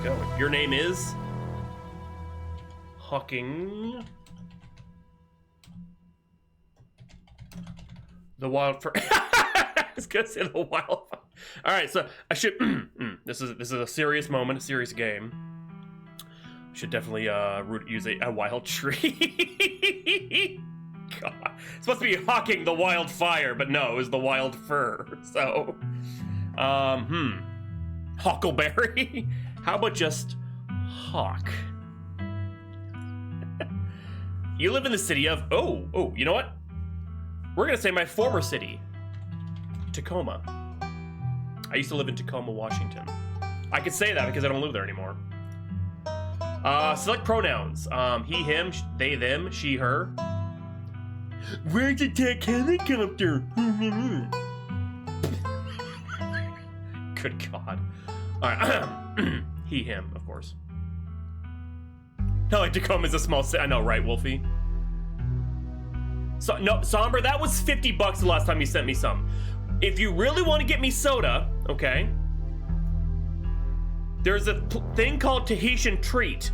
go. Your name is Hawking the Wildfire. I was gonna say the Wildfire. All right, so I should. This is a serious moment, a serious game. Should definitely use a wild tree. God, it's supposed to be Hawking the Wildfire, but no, it was the wild fur. So, Huckleberry. How about just Hawk? You live in the city of you know what? We're gonna say my former city, Tacoma. I used to live in Tacoma, Washington. I could say that because I don't live there anymore. Select pronouns. He, him, they, them, she, her. Where's the helicopter? Good God. Alright. He, him, of course. No, like Tacoma's a small city. I know, right, Wolfie? So, no, Somber, that was $50 the last time you sent me some. If you really want to get me soda, okay, there's a thing called Tahitian Treat.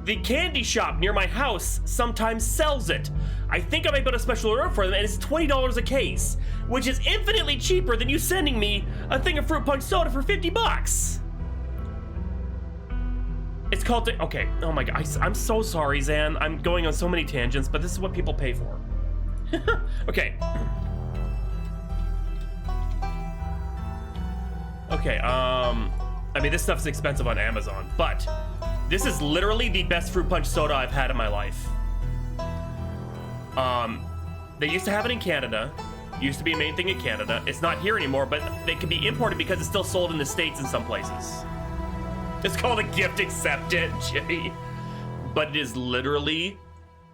The candy shop near my house sometimes sells it. I think I might put a special order for them, and it's $20 a case, which is infinitely cheaper than you sending me a thing of fruit punch soda for $50. It's called okay. Oh my God, I'm so sorry, Zan. I'm going on so many tangents, but this is what people pay for. Okay. Okay. I mean, this stuff's expensive on Amazon, but this is literally the best fruit punch soda I've had in my life. They used to have it in Canada. Used to be a main thing in Canada. It's not here anymore, but they can be imported because it's still sold in the States in some places. It's called a gift accepted, Jimmy. But it is literally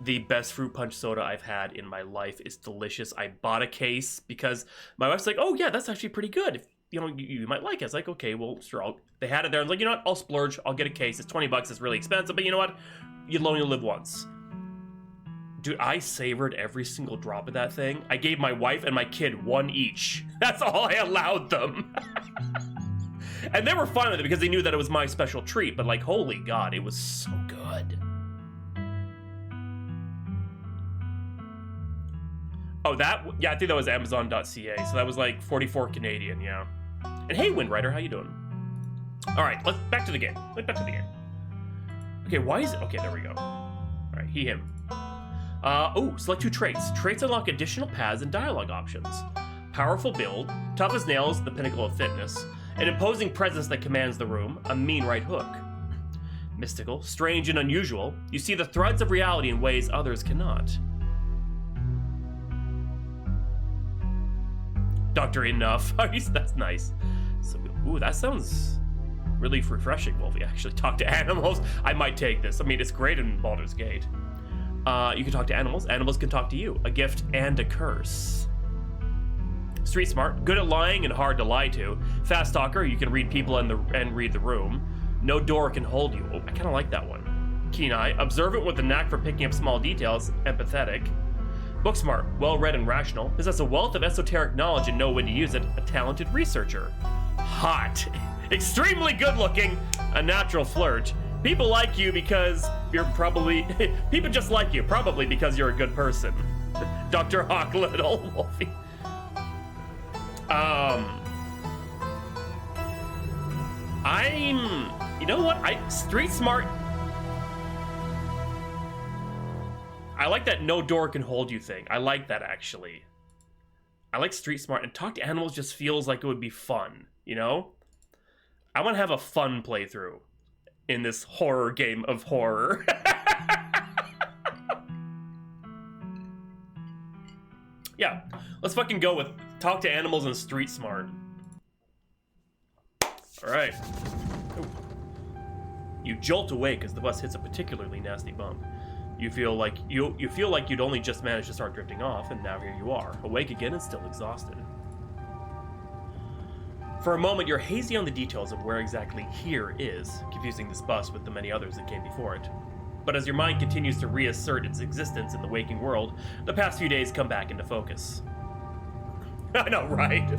the best fruit punch soda I've had in my life. It's delicious. I bought a case because my wife's like, oh yeah, that's actually pretty good. If, you know, you might like it. It's like, okay, well, sure. They had it there. I was like, you know what? I'll splurge. I'll get a case. It's $20. It's really expensive, but you know what? You'll only live once. Dude, I savored every single drop of that thing. I gave my wife and my kid one each. That's all I allowed them. And they were fine with it because they knew that it was my special treat, but like, holy God, it was so good. Oh, yeah, I think that was Amazon.ca, so that was like 44 Canadian, yeah. And hey, Windrider, how you doing? All right, let's back to the game. Okay, why is it? Okay, there we go. All right, he, him. Select 2 traits. Traits unlock additional paths and dialogue options. Powerful build, tough as nails, the pinnacle of fitness. An imposing presence that commands the room, a mean right hook. Mystical, strange, and unusual. You see the threads of reality in ways others cannot. Dr. Enough. That's nice. So, ooh, that sounds really refreshing, Wolfie. Actually, talk to animals. I might take this. I mean, it's great in Baldur's Gate. You can talk to animals. Animals can talk to you. A gift and a curse. Street smart, good at lying and hard to lie to. Fast talker, you can read people and read the room. No door can hold you. Oh, I kind of like that one. Keen eye, observant with a knack for picking up small details. Empathetic. Book smart, well-read and rational. Possess a wealth of esoteric knowledge and know when to use it. A talented researcher. Hot. Extremely good-looking. A natural flirt. People like you because you're probably... people just like you, probably because you're a good person. Dr. Hawk Little, Wolfie. You know what? Street smart. I like that no door can hold you thing. I like that, actually. I like street smart, and talk to animals just feels like it would be fun, you know? I want to have a fun playthrough in this horror game of horror. Yeah, let's fucking go with talk to animals and street smart. All right. Ooh. You jolt awake as the bus hits a particularly nasty bump. You feel like you'd only just managed to start drifting off, and now here you are, awake again and still exhausted. For a moment, you're hazy on the details of where exactly here is, confusing this bus with the many others that came before it. But as your mind continues to reassert its existence in the waking world, the past few days come back into focus. I know, right?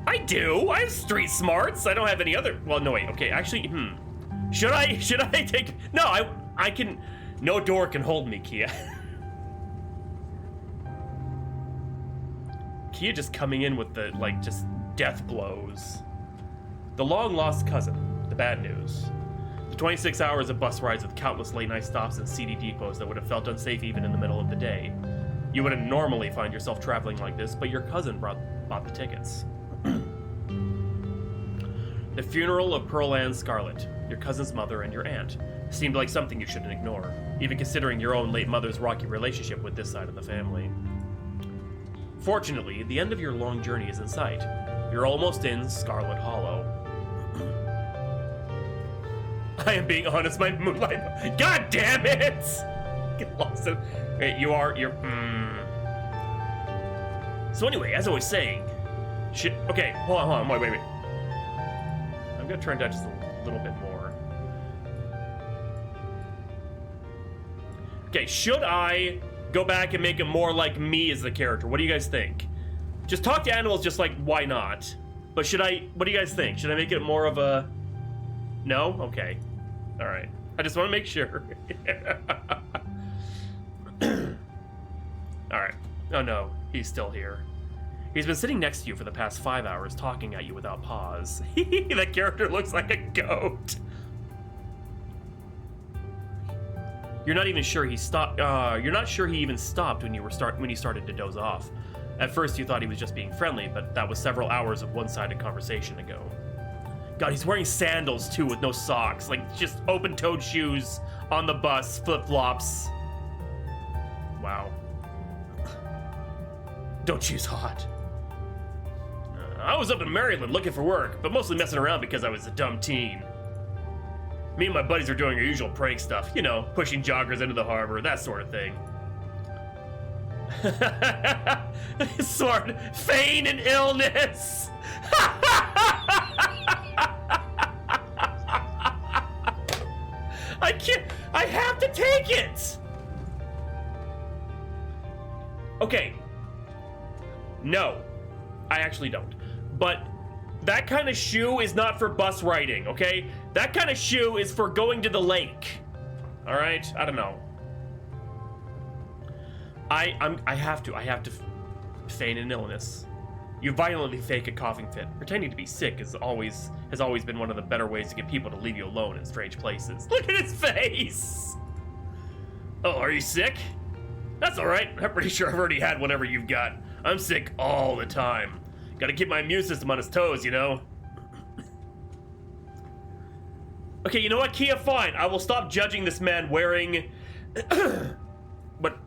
I do. I have street smarts. I don't have any other. Well, no, wait. Okay, actually, Should I take? No, I can. No door can hold me, Kia. Kia just coming in with the just death blows. The long lost cousin. The bad news. The 26 hours of bus rides with countless late night stops and seedy depots that would have felt unsafe even in the middle of the day. You wouldn't normally find yourself traveling like this, but your cousin bought the tickets. The funeral of Pearl Ann Scarlet, your cousin's mother and your aunt, seemed like something you shouldn't ignore, even considering your own late mother's rocky relationship with this side of the family. Fortunately, the end of your long journey is in sight. You're almost in Scarlet Hollow. I am being honest, my moonlight. God damn it! Get lost in. Wait, you're. So anyway, as I was saying, okay, hold on, wait. I'm gonna turn down just a little bit more. Okay, should I go back and make it more like me as the character? What do you guys think? Just talk to animals, just like, why not? But should I, what do you guys think? Should I make it more of a, no? Okay. All right. I just want to make sure. All right. Oh no, he's still here. He's been sitting next to you for the past 5 hours, talking at you without pause. That character looks like a goat. You're not even sure he stopped. You're not sure he even stopped when you started to doze off. At first, you thought he was just being friendly, but that was several hours of one-sided conversation ago. God, he's wearing sandals too, with no socks, like just open-toed shoes on the bus, flip-flops. Wow. Don't choose hot. I was up in Maryland looking for work, but mostly messing around because I was a dumb teen. Me and my buddies are doing our usual prank stuff, you know, pushing joggers into the harbor, that sort of thing. Smart. Feign an illness. I can't. I have to take it. Okay. No, I actually don't. But that kind of shoe is not for bus riding, okay? That kind of shoe is for going to the lake. All right? I don't know. I have to feign an illness. You violently fake a coughing fit. Pretending to be sick has always been one of the better ways to get people to leave you alone in strange places. Look at his face. Oh, are you sick? That's all right. I'm pretty sure I've already had whatever you've got. I'm sick all the time. Gotta keep my immune system on its toes, you know? Okay, you know what, Kia? Fine. I will stop judging this man wearing... but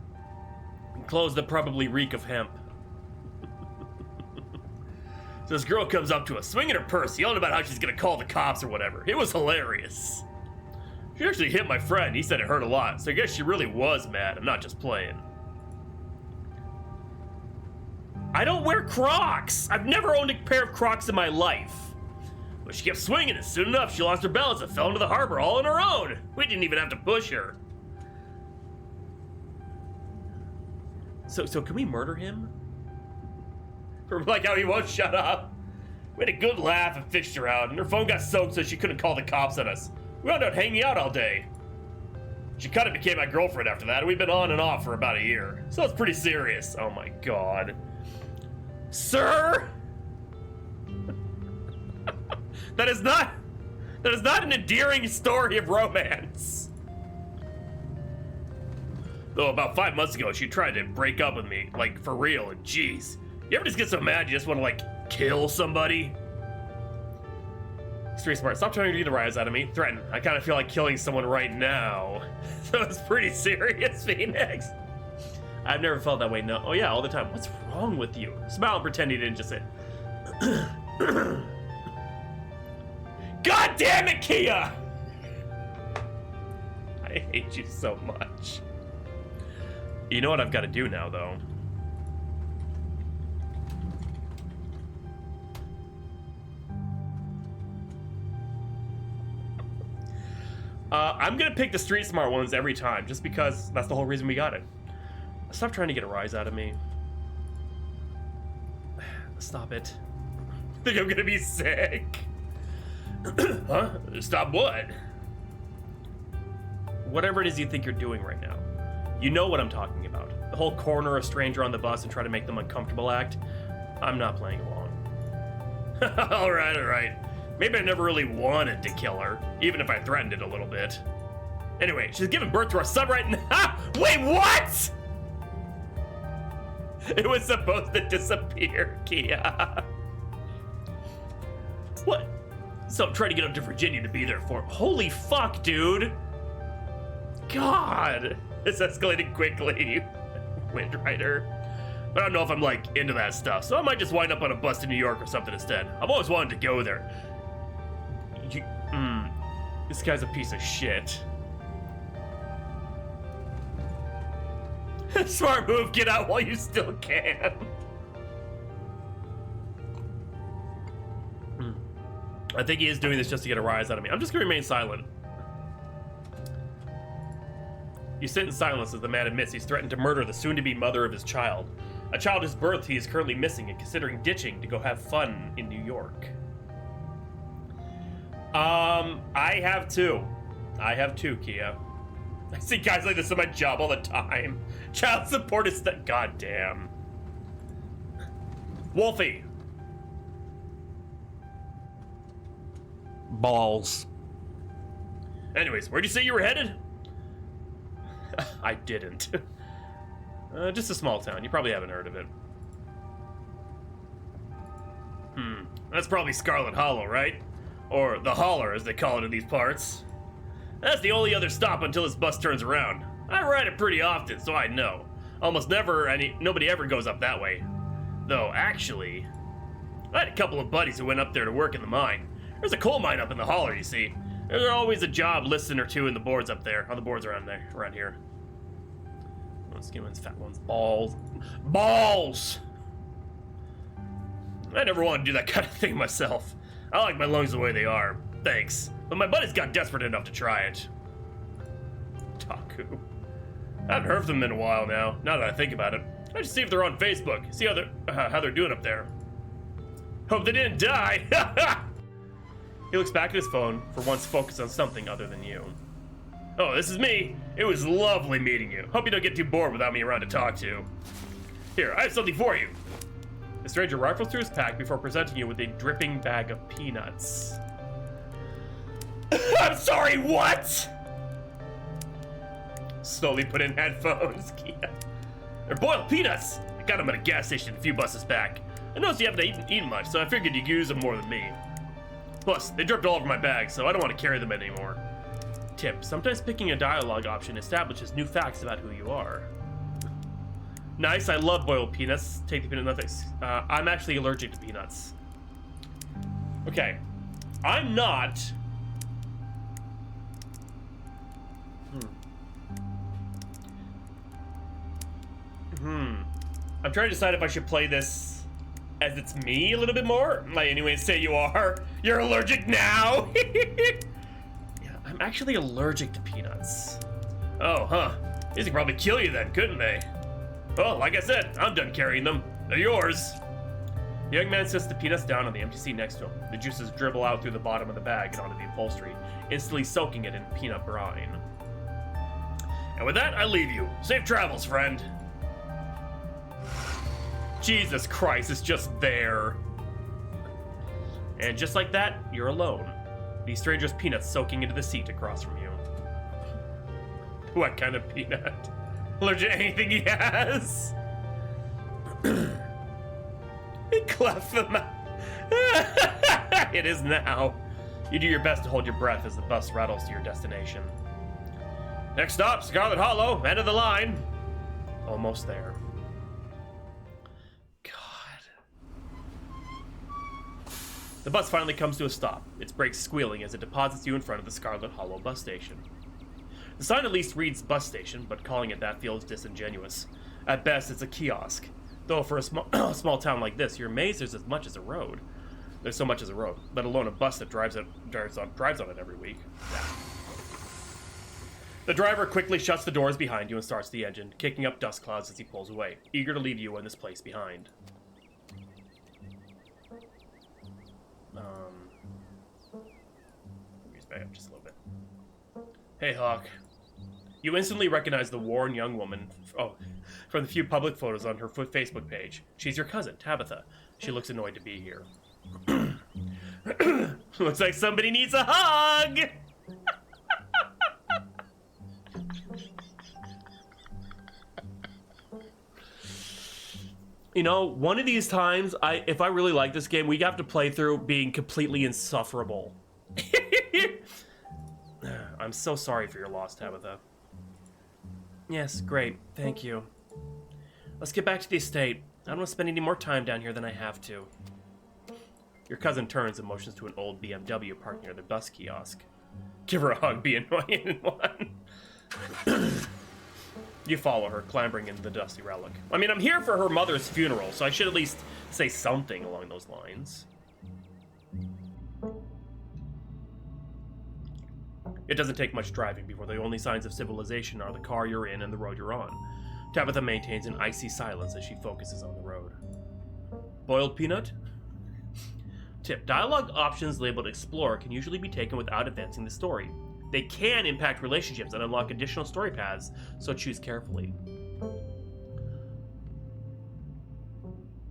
clothes that probably reek of hemp. So this girl comes up to us, swinging her purse, yelling about how she's gonna call the cops or whatever. It was hilarious. She actually hit my friend. He said it hurt a lot, so I guess she really was mad. I'm not just playing. I don't wear Crocs. I've never owned a pair of Crocs in my life. But she kept swinging, and soon enough, she lost her balance and fell into the harbor all on her own. We didn't even have to push her. So can we murder him? For like how he won't shut up. We had a good laugh and fished her out, and her phone got soaked so she couldn't call the cops on us. We wound up hanging out all day. She kind of became my girlfriend after that, and we've been on and off for about a year. So it's pretty serious. Oh my god. Sir? That is not an endearing story of romance. Though about 5 months ago, she tried to break up with me, like for real, and jeez. You ever just get so mad you just want to like kill somebody? Street smart, stop trying to get the rise out of me. Threaten. I kind of feel like killing someone right now. So it's pretty serious, Phoenix. I've never felt that way, no. Oh yeah, all the time. What's wrong with you? Smile and pretend you didn't just say. God damn it, Kia! I hate you so much. You know what I've got to do now, though? I'm gonna pick the street smart ones every time, just because that's the whole reason we got it. Stop trying to get a rise out of me. Stop it. Think I'm gonna be sick. Huh? Stop what? Whatever it is you think you're doing right now. You know what I'm talking about. The whole corner a stranger on the bus and try to make them uncomfortable act. I'm not playing along. Alright. Maybe I never really wanted to kill her, even if I threatened it a little bit. Anyway, she's giving birth to our son right now. Wait, what? It was supposed to disappear, Kia. What? So I'm trying to get up to Virginia to be there for him. Holy fuck, dude. God. This escalated quickly. Wind Rider. But I don't know if I'm like into that stuff, so I might just wind up on a bus to New York or something instead. I've always wanted to go there. This guy's a piece of shit. Smart move, get out while you still can. I think he is doing this just to get a rise out of me. I'm just gonna remain silent. You sit in silence as the man admits he's threatened to murder the soon-to-be mother of his child. A child whose birth he is currently missing and considering ditching to go have fun in New York. I have two, Kia. I see guys like this in my job all the time. Child support is the goddamn. Wolfie. Balls. Anyways, where'd you say you were headed? I didn't. Just a small town. You probably haven't heard of it. That's probably Scarlet Hollow, right? Or the Holler, as they call it in these parts. That's the only other stop until this bus turns around. I ride it pretty often, so I know. Almost never nobody ever goes up that way. Though, actually, I had a couple of buddies who went up there to work in the mine. There's a coal mine up in the Holler, you see. There's always a job listed or two in the boards up there, on the boards around here. Skinny ones, fat ones, balls. Balls! I never want to do that kind of thing myself. I like my lungs the way they are. Thanks. But my buddies got desperate enough to try it. Taku. I haven't heard from them in a while now that I think about it. I just see if they're on Facebook, see how they're doing up there. Hope they didn't die! He looks back at his phone, for once focused on something other than you. Oh, this is me. It was lovely meeting you. Hope you don't get too bored without me around to talk to. Here, I have something for you. The stranger rifles through his pack before presenting you with a dripping bag of peanuts. I'm sorry, what? Slowly put in headphones, Kia. They're boiled peanuts. I got them at a gas station a few buses back. I noticed you haven't eaten much, so I figured you'd use them more than me. Plus, they dripped all over my bag, so I don't want to carry them anymore. Tip, sometimes picking a dialogue option establishes new facts about who you are. Nice, I love boiled peanuts. Take the peanut nothings. I'm actually allergic to peanuts. Okay. I'm not... I'm trying to decide if I should play this as it's me a little bit more. Like, anyways, say you are. You're allergic now! Yeah, I'm actually allergic to peanuts. Oh, huh. These could probably kill you then, couldn't they? Well, like I said, I'm done carrying them. They're yours. The young man sets the peanuts down on the empty seat next to him. The juices dribble out through the bottom of the bag and onto the upholstery, instantly soaking it in peanut brine. And with that, I leave you. Safe travels, friend. Jesus Christ, it's just there. And just like that, you're alone. The stranger's peanuts soaking into the seat across from you. What kind of peanut? Allergic to anything he has? He cleft them out. It is now. You do your best to hold your breath as the bus rattles to your destination. Next stop, Scarlet Hollow, end of the line. Almost there. The bus finally comes to a stop, its brakes squealing as it deposits you in front of the Scarlet Hollow bus station. The sign at least reads bus station, but calling it that feels disingenuous. At best, it's a kiosk. Though for a small town like this, you're amazed there's as much as a road. There's so much as a road, let alone a bus that drives on it every week. Yeah. The driver quickly shuts the doors behind you and starts the engine, kicking up dust clouds as he pulls away, eager to leave you in this place behind. Let me back up just a little bit. Hey, Hawk. You instantly recognize the worn young woman from the few public photos on her Facebook page. She's your cousin, Tabitha. She looks annoyed to be here. Looks like somebody needs a hug! You know, one of these times, if I really like this game, we have to play through being completely insufferable. I'm so sorry for your loss, Tabitha. Yes, great. Thank you. Let's get back to the estate. I don't want to spend any more time down here than I have to. Your cousin turns and motions to an old BMW parked near the bus kiosk. Give her a hug, be annoying in one. You follow her, clambering into the dusty relic. I mean, I'm here for her mother's funeral, so I should at least say something along those lines. It doesn't take much driving before the only signs of civilization are the car you're in and the road you're on. Tabitha maintains an icy silence as she focuses on the road. Boiled peanut? Tip: dialogue options labeled Explore can usually be taken without advancing the story. They can impact relationships and unlock additional story paths, so choose carefully.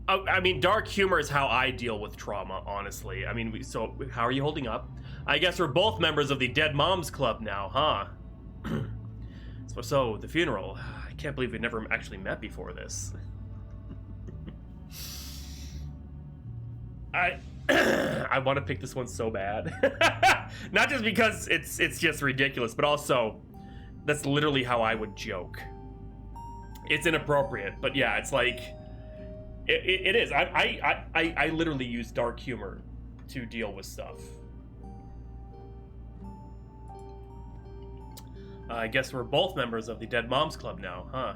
I mean, dark humor is how I deal with trauma, honestly. I mean, so how are you holding up? I guess we're both members of the Dead Moms Club now, huh? So, the funeral. I can't believe we never actually met before this. I want to pick this one so bad. Not just because it's just ridiculous, but also that's literally how I would joke. It's inappropriate, but yeah, it's like it is. I literally use dark humor to deal with stuff. I guess we're both members of the Dead Moms Club now, huh?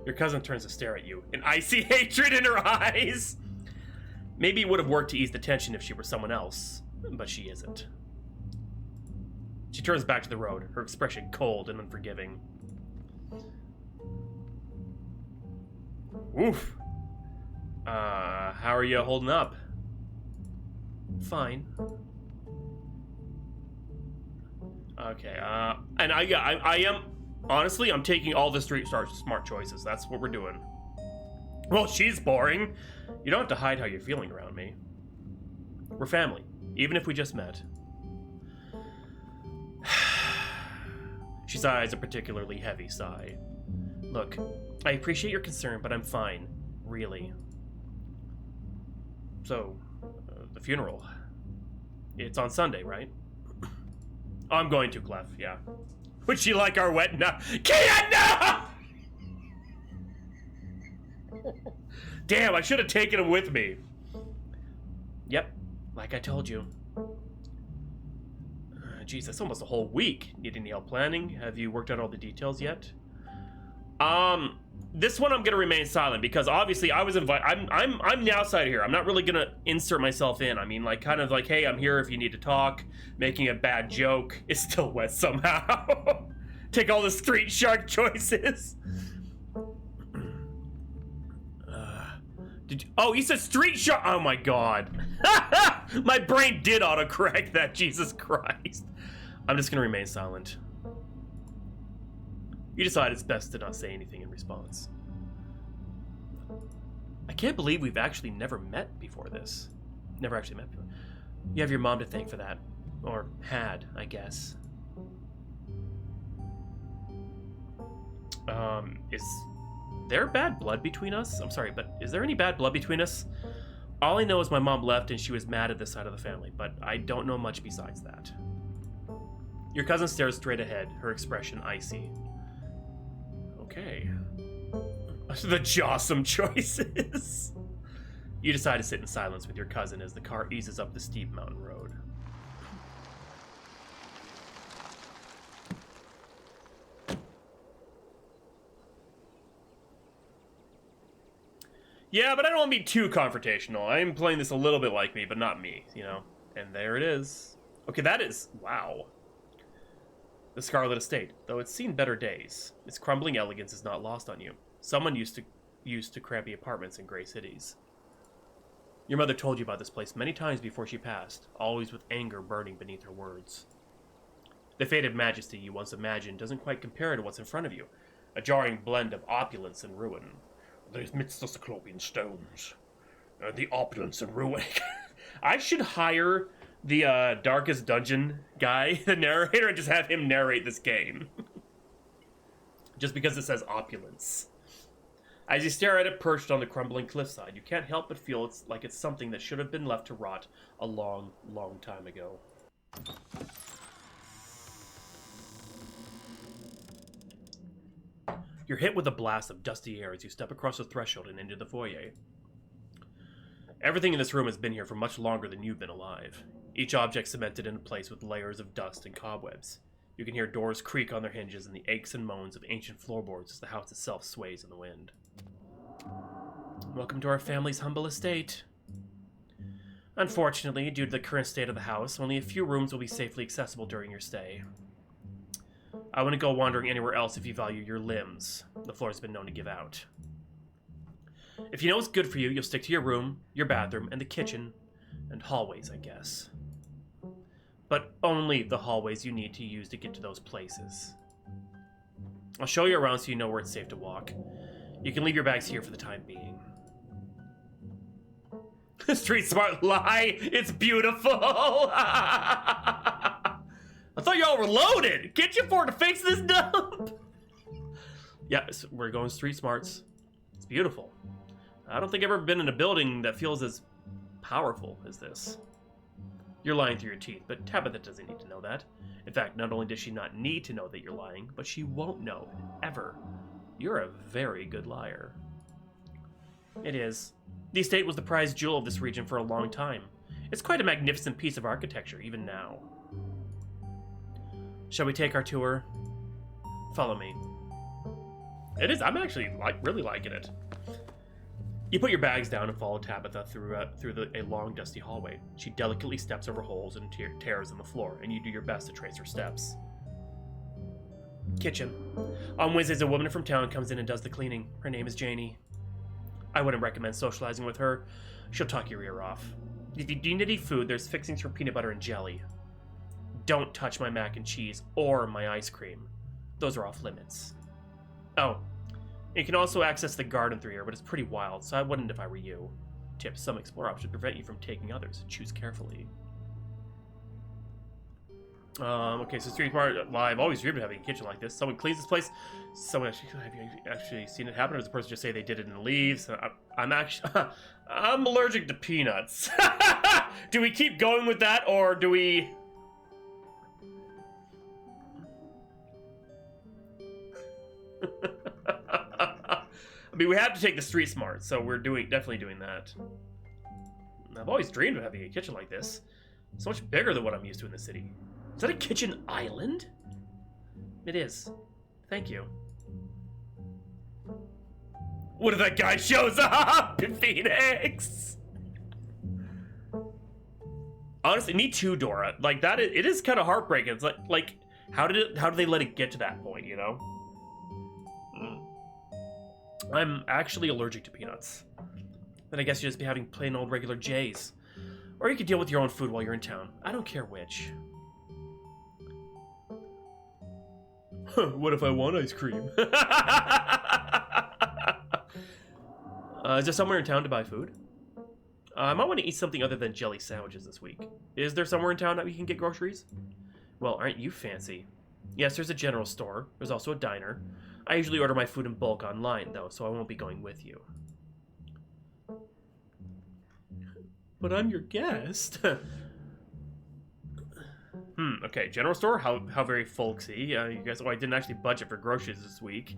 Your cousin turns to stare at you, an icy hatred in her eyes. Maybe it would have worked to ease the tension if she were someone else, but she isn't. She turns back to the road, her expression cold and unforgiving. Oof. How are you holding up? Fine. Okay, and I am, honestly, I'm taking all the smart choices. That's what we're doing. Well, she's boring. You don't have to hide how you're feeling around me. We're family, even if we just met. She sighs a particularly heavy sigh. Look, I appreciate your concern, but I'm fine, really. So, the funeral. It's on Sunday, right? I'm going to, Clef, yeah. Would she like our wedding? Can't, no! Damn, I should have taken him with me. Yep, like I told you. Geez, that's almost a whole week. Need any help planning? Have you worked out all the details yet? This one I'm gonna remain silent because obviously I was invited. I'm the outsider here. I'm not really gonna insert myself in. I mean, like, kind of like, hey, I'm here if you need to talk. Making a bad joke is still wet somehow. Take all the street shark choices. Oh, he said street shark. Oh my god. My brain did autocorrect that. Jesus Christ. I'm just gonna remain silent. You decide it's best to not say anything in response. I can't believe we've actually never met before this. Never actually met before. You have your mom to thank for that. Or had, I guess. Is there bad blood between us? I'm sorry, but is there any bad blood between us? All I know is my mom left and she was mad at this side of the family, but I don't know much besides that. Your cousin stares straight ahead, her expression icy. Okay. The jawsome choices. You decide to sit in silence with your cousin as the car eases up the steep mountain road. Yeah, but I don't want to be too confrontational. I'm playing this a little bit like me, but not me, you know? And there it is. Okay, that is... wow. The Scarlet Estate, though it's seen better days. Its crumbling elegance is not lost on you. Someone used to crampy apartments in gray cities. Your mother told you about this place many times before she passed, always with anger burning beneath her words. The faded majesty you once imagined doesn't quite compare to what's in front of you, a jarring blend of opulence and ruin. Amidst the Cyclopean stones, the opulence and ruin. I should hire the Darkest Dungeon guy, the narrator, and just have him narrate this game. Just because it says opulence. As you stare at it perched on the crumbling cliffside, you can't help but feel it's something that should have been left to rot a long, long time ago. You're hit with a blast of dusty air as you step across the threshold and into the foyer. Everything in this room has been here for much longer than you've been alive. Each object cemented into place with layers of dust and cobwebs. You can hear doors creak on their hinges and the aches and moans of ancient floorboards as the house itself sways in the wind. Welcome to our family's humble estate. Unfortunately, due to the current state of the house, only a few rooms will be safely accessible during your stay. I wouldn't go wandering anywhere else if you value your limbs. The floor's been known to give out. If you know what's good for you, you'll stick to your room, your bathroom, and the kitchen, and hallways, I guess. But only the hallways you need to use to get to those places. I'll show you around so you know where it's safe to walk. You can leave your bags here for the time being. Street smart lie! It's beautiful! I thought y'all were loaded! Can't you afford to fix this dump? Yeah, we're going street smarts. It's beautiful. I don't think I've ever been in a building that feels as powerful as this. You're lying through your teeth, but Tabitha doesn't need to know that. In fact, not only does she not need to know that you're lying, but she won't know, ever. You're a very good liar. It is. The estate was the prized jewel of this region for a long time. It's quite a magnificent piece of architecture, even now. Shall we take our tour? Follow me. It is. I'm actually really liking it. You put your bags down and follow Tabitha through a long, dusty hallway. She delicately steps over holes and tears in the floor, and you do your best to trace her steps. Kitchen. On Wednesdays, a woman from town comes in and does the cleaning. Her name is Janie. I wouldn't recommend socializing with her. She'll talk your ear off. If you need any food, there's fixings for peanut butter and jelly. Don't touch my mac and cheese or my ice cream. Those are off limits. Oh, you can also access the garden through here, but it's pretty wild, so I wouldn't if I were you. Tip, some explore options prevent you from taking others. Choose carefully. Okay, so Street Smart Live. Always dreamed of having a kitchen like this. Someone cleans this place. Someone have you actually seen it happen, or does the person just say they did it and leave? So I'm actually I'm allergic to peanuts. Do we keep going with that, or do we? I mean, we have to take the Street Smart, so we're definitely doing that. I've always dreamed of having a kitchen like this. So much bigger than what I'm used to in the city. Is that a kitchen island? It is. Thank you. What if that guy shows up in Phoenix? Honestly, me too, Dora. Like that, it is kind of heartbreaking. It's like, how did they let it get to that point? You know? I'm actually allergic to peanuts. Then I guess you just be having plain old regular J's, or you could deal with your own food while you're in town. I don't care which. What if I want ice cream? Is there somewhere in town to buy food? I might want to eat something other than jelly sandwiches this week. Is there somewhere in town that we can get groceries? Well, aren't you fancy? Yes, there's a general store. There's also a diner. I usually order my food in bulk online, though, so I won't be going with you. But I'm your guest. Okay, general store? How very folksy. You guys, I didn't actually budget for groceries this week.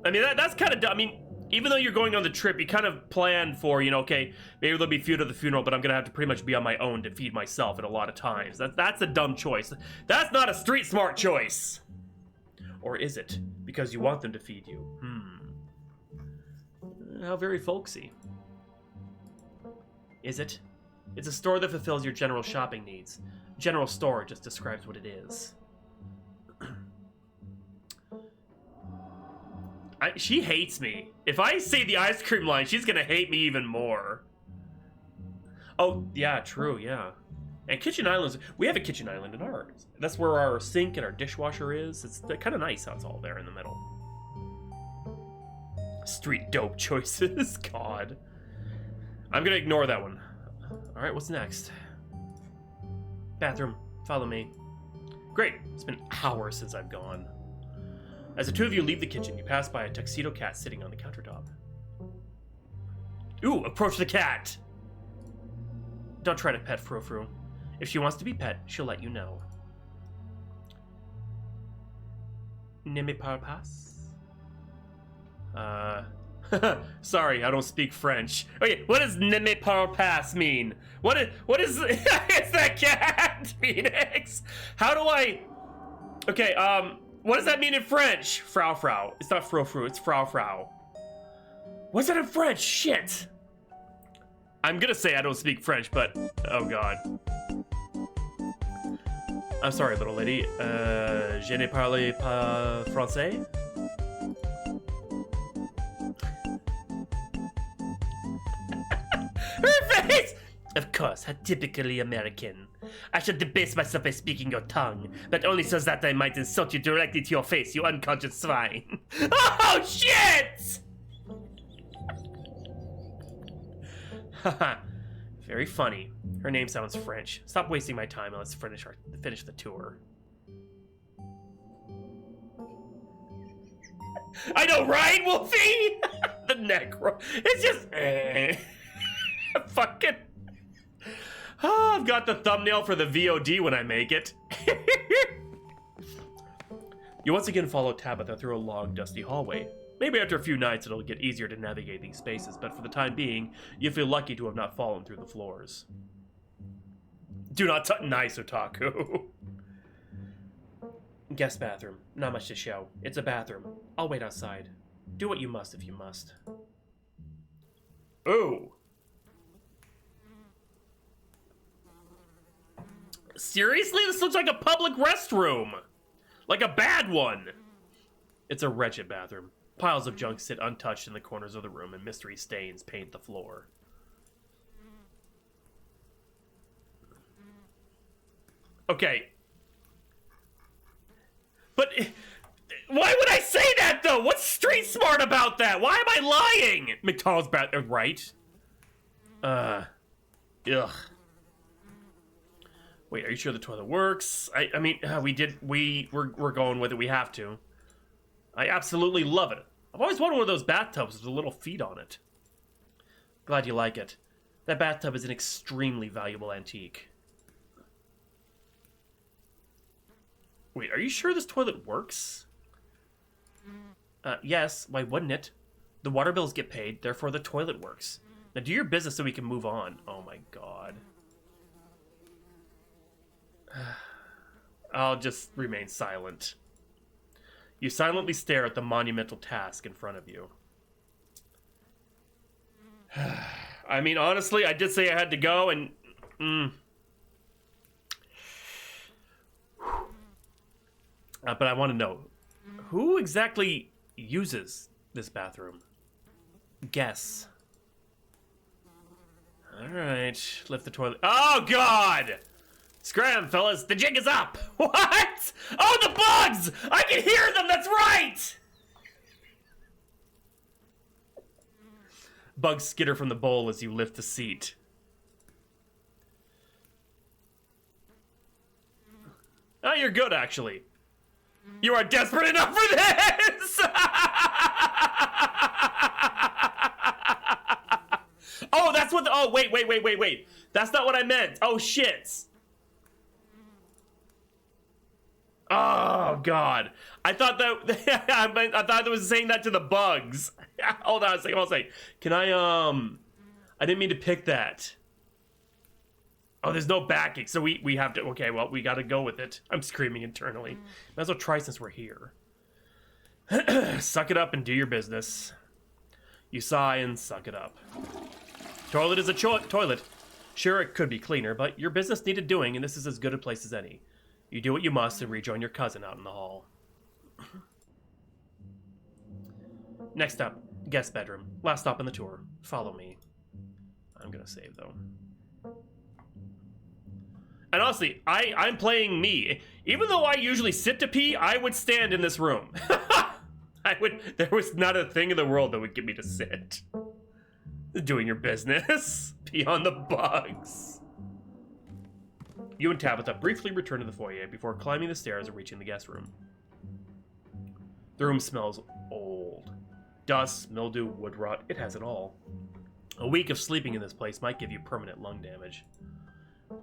I mean, that's kind of dumb. I mean, even though you're going on the trip, you kind of plan for, you know, okay, maybe there'll be food at the funeral, but I'm going to have to pretty much be on my own to feed myself at a lot of times. That's a dumb choice. That's not a street smart choice. Or is it? Because you want them to feed you. How very folksy. Is it? It's a store that fulfills your general shopping needs. General store just describes what it is. She hates me. If I say the ice cream line, she's gonna hate me even more. Oh, yeah, true, yeah. And kitchen islands, we have a kitchen island in ours. That's where our sink and our dishwasher is. It's kind of nice how it's all there in the middle. Street dope choices, God. I'm gonna ignore that one. All right, what's next? Bathroom, follow me. Great, it's been hours since I've gone. As the two of you leave the kitchen, you pass by a tuxedo cat sitting on the countertop. Ooh, approach the cat! Don't try to pet Frou-Frou. If she wants to be pet, she'll let you know. Ne me parle pas? Sorry, I don't speak French. Okay, what does ne me parle pas mean? What is it's that cat, Phoenix? How do I... Okay, what does that mean in French? Frou-Frou. It's not Frou-Frou, it's Frou-Frou. What's that in French? Shit! I'm gonna say I don't speak French, but... Oh, God. I'm sorry, little lady. Je ne parle pas français? Her face! Of course, how typically American. I should debase myself by speaking your tongue, but only so that I might insult you directly to your face, you unconscious swine. Oh, shit! Haha. Very funny. Her name sounds French. Stop wasting my time and let's finish the tour. I know, right, Wolfie? The necro. It's just... Fucking... Oh, I've got the thumbnail for the VOD when I make it. You once again follow Tabitha through a long, dusty hallway. Maybe after a few nights it'll get easier to navigate these spaces, but for the time being, you feel lucky to have not fallen through the floors. Do not touch. Nice, Otaku. Guest bathroom. Not much to show. It's a bathroom. I'll wait outside. Do what you must if you must. Ooh. Seriously? This looks like a public restroom. Like a bad one. It's a wretched bathroom. Piles of junk sit untouched in the corners of the room, and mystery stains paint the floor. Okay. But why would I say that, though? What's street smart about that? Why am I lying? McDonald's bathroom, right? Ugh. Wait, are you sure the toilet works? I mean, we're going with it. We have to. I absolutely love it. I've always wanted one of those bathtubs with a little feet on it. Glad you like it. That bathtub is an extremely valuable antique. Wait, are you sure this toilet works? Yes, why wouldn't it? The water bills get paid, therefore the toilet works. Now do your business so we can move on. Oh my God. I'll just remain silent. You silently stare at the monumental task in front of you. I mean, honestly, I did say I had to go, and... but I want to know, who exactly uses this bathroom? Guess. Alright, lift the toilet. Oh, God! Scram, fellas, the jig is up! What? Oh, the bugs! I can hear them, that's right! Bugs skitter from the bowl as you lift the seat. Oh, you're good, actually. You are desperate enough for this! Oh, that's what the... Oh, wait. That's not what I meant. Oh, shit. Oh, God. I thought that... I thought it was saying that to the bugs. Hold on a second. Can I, I didn't mean to pick that. Oh, there's no backing, so we have to... Okay, well, we gotta go with it. I'm screaming internally. Might as well try since we're here. Suck it up and do your business. You sigh and suck it up. Toilet is a toilet. Sure, it could be cleaner, but your business needed doing, and this is as good a place as any. You do what you must and rejoin your cousin out in the hall. Next up, guest bedroom. Last stop on the tour. Follow me. I'm gonna save, though. And honestly, I'm playing me. Even though I usually sit to pee, I would stand in this room. There was not a thing in the world that would get me to sit. Doing your business. Beyond the bugs. You and Tabitha briefly return to the foyer before climbing the stairs and reaching the guest room. The room smells old. Dust, mildew, wood rot, it has it all. A week of sleeping in this place might give you permanent lung damage.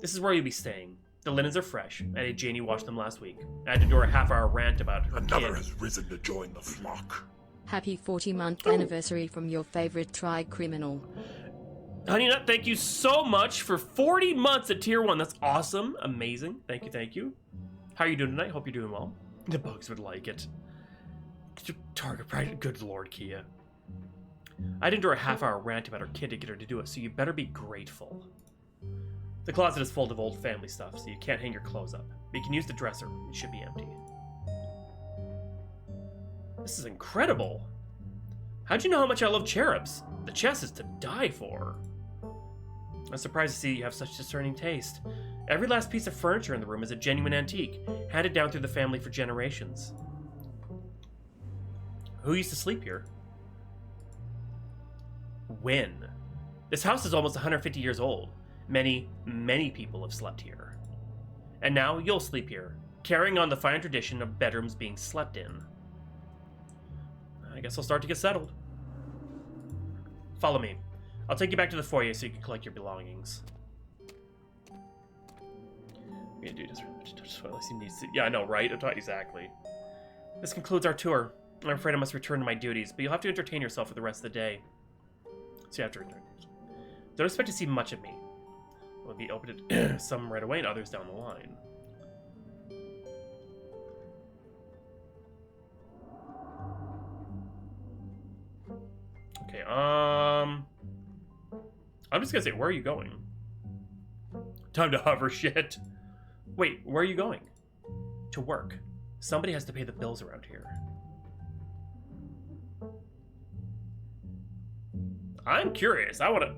This is where you'll be staying. The linens are fresh. I had Janie wash them last week. I had to do a half-hour rant about her Another kid. has risen to join the flock. Happy 40-month anniversary from your favorite tri-criminal. Honey Nut, thank you so much for 40 months at Tier 1. That's awesome. Amazing. Thank you, thank you. How are you doing tonight? Hope you're doing well. The bugs would like it. Target practice. Good Lord, Kia. I didn't do a half-hour rant about her kid to get her to do it, so you better be grateful. The closet is full of old family stuff, so you can't hang your clothes up. But you can use the dresser. It should be empty. This is incredible. How'd you know how much I love cherubs? The chest is to die for. I'm surprised to see you have such discerning taste. Every last piece of furniture in the room is a genuine antique, handed down through the family for generations. Who used to sleep here? When? This house is almost 150 years old. Many, many people have slept here. And now you'll sleep here, carrying on the fine tradition of bedrooms being slept in. I guess I'll start to get settled. Follow me. I'll take you back to the foyer so you can collect your belongings. I'm gonna do this. Yeah, I know, right? Exactly. This concludes our tour. I'm afraid I must return to my duties, but you'll have to entertain yourself for the rest of the day. So you have to return. Don't expect to see much of me. We'll be open to some right away and others down the line. Okay, I'm just gonna say, where are you going? Time to hover shit. Wait, where are you going? To work. Somebody has to pay the bills around here. I'm curious. I wanna...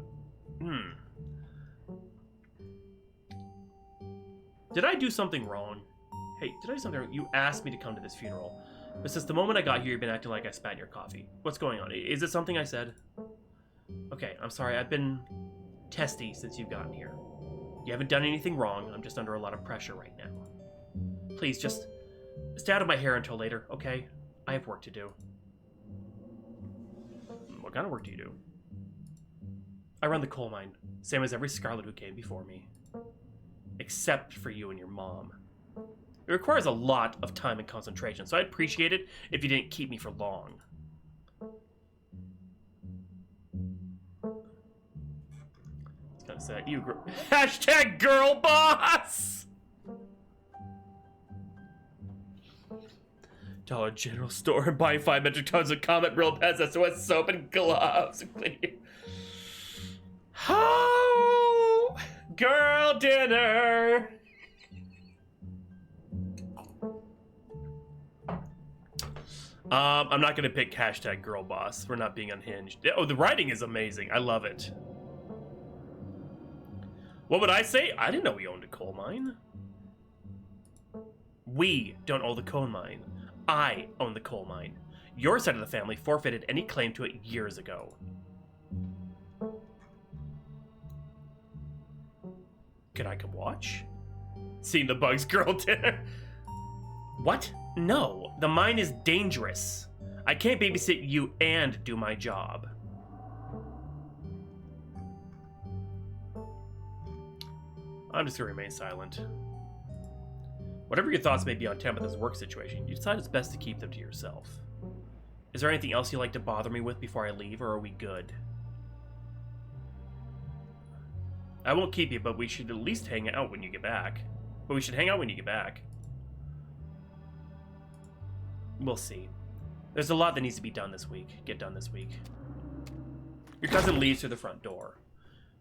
Did I do something wrong? Hey, did I do something wrong? You asked me to come to this funeral. But since the moment I got here, you've been acting like I spat in your coffee. What's going on? Is it something I said? Okay, I'm sorry. I've been testy since you've gotten here. You haven't done anything wrong. I'm just under a lot of pressure right now. Please, just stay out of my hair until later, okay? I have work to do. What kind of work do you do? I run the coal mine, same as every Scarlet who came before me. Except for you and your mom. It requires a lot of time and concentration, so I'd appreciate it if you didn't keep me for long. It's kind of sad. You Hashtag girl boss! Dollar General store and buying 5 metric tons of Comet Brill Pets, SOS soap and gloves. Oh, girl dinner. I'm not gonna pick hashtag girl boss. We're not being unhinged. Oh, the writing is amazing. I love it. What would I say? I didn't know we owned a coal mine. We don't own the coal mine. I own the coal mine. Your side of the family forfeited any claim to it years ago. Can I come watch? Seeing the bugs girl dinner. What? No, the mine is dangerous. I can't babysit you and do my job. I'm just gonna remain silent. Whatever your thoughts may be on Tabitha's work situation, you decide it's best to keep them to yourself. Is there anything else you'd like to bother me with before I leave, or are we good? I won't keep you, but we should at least hang out when you get back. We'll see. There's a lot that needs to be done this week. Get done this week. Your cousin leaves through the front door.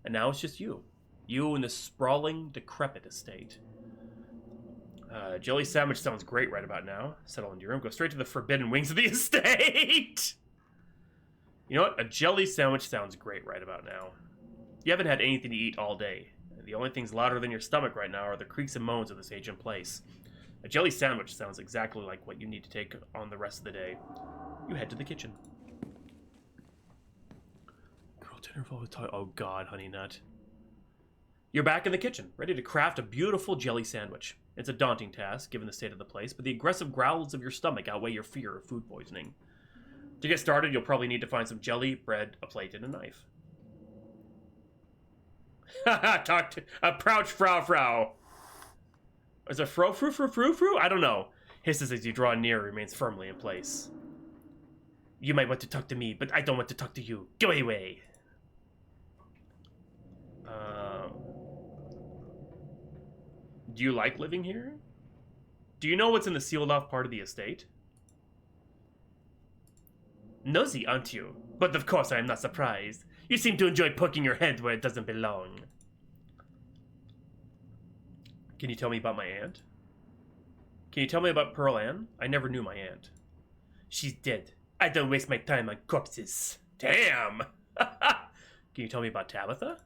And now it's just you. You in this sprawling, decrepit estate. Jelly sandwich sounds great right about now. Settle into your room. Go straight to the forbidden wings of the estate. You know what? A jelly sandwich sounds great right about now. You haven't had anything to eat all day. The only things louder than your stomach right now are the creaks and moans of this ancient place. A jelly sandwich sounds exactly like what you need to take on the rest of the day. You head to the kitchen. Girl dinner followed toy. Oh god, honey nut. You're back in the kitchen, ready to craft a beautiful jelly sandwich. It's a daunting task, given the state of the place, but the aggressive growls of your stomach outweigh your fear of food poisoning. To get started, you'll probably need to find some jelly, bread, a plate, and a knife. Haha, talk to a Prouch Frau. Is it fro? I don't know. Hisses as you draw near, remains firmly in place. You might want to talk to me, but I don't want to talk to you. Go away. Do you like living here? Do you know what's in the sealed off part of the estate? Nosy, aren't you? But of course I am not surprised. You seem to enjoy poking your head where it doesn't belong. Can you tell me about my aunt? Can you tell me about Pearl Ann? I never knew my aunt. She's dead. I don't waste my time on corpses. Damn! Can you tell me about Tabitha?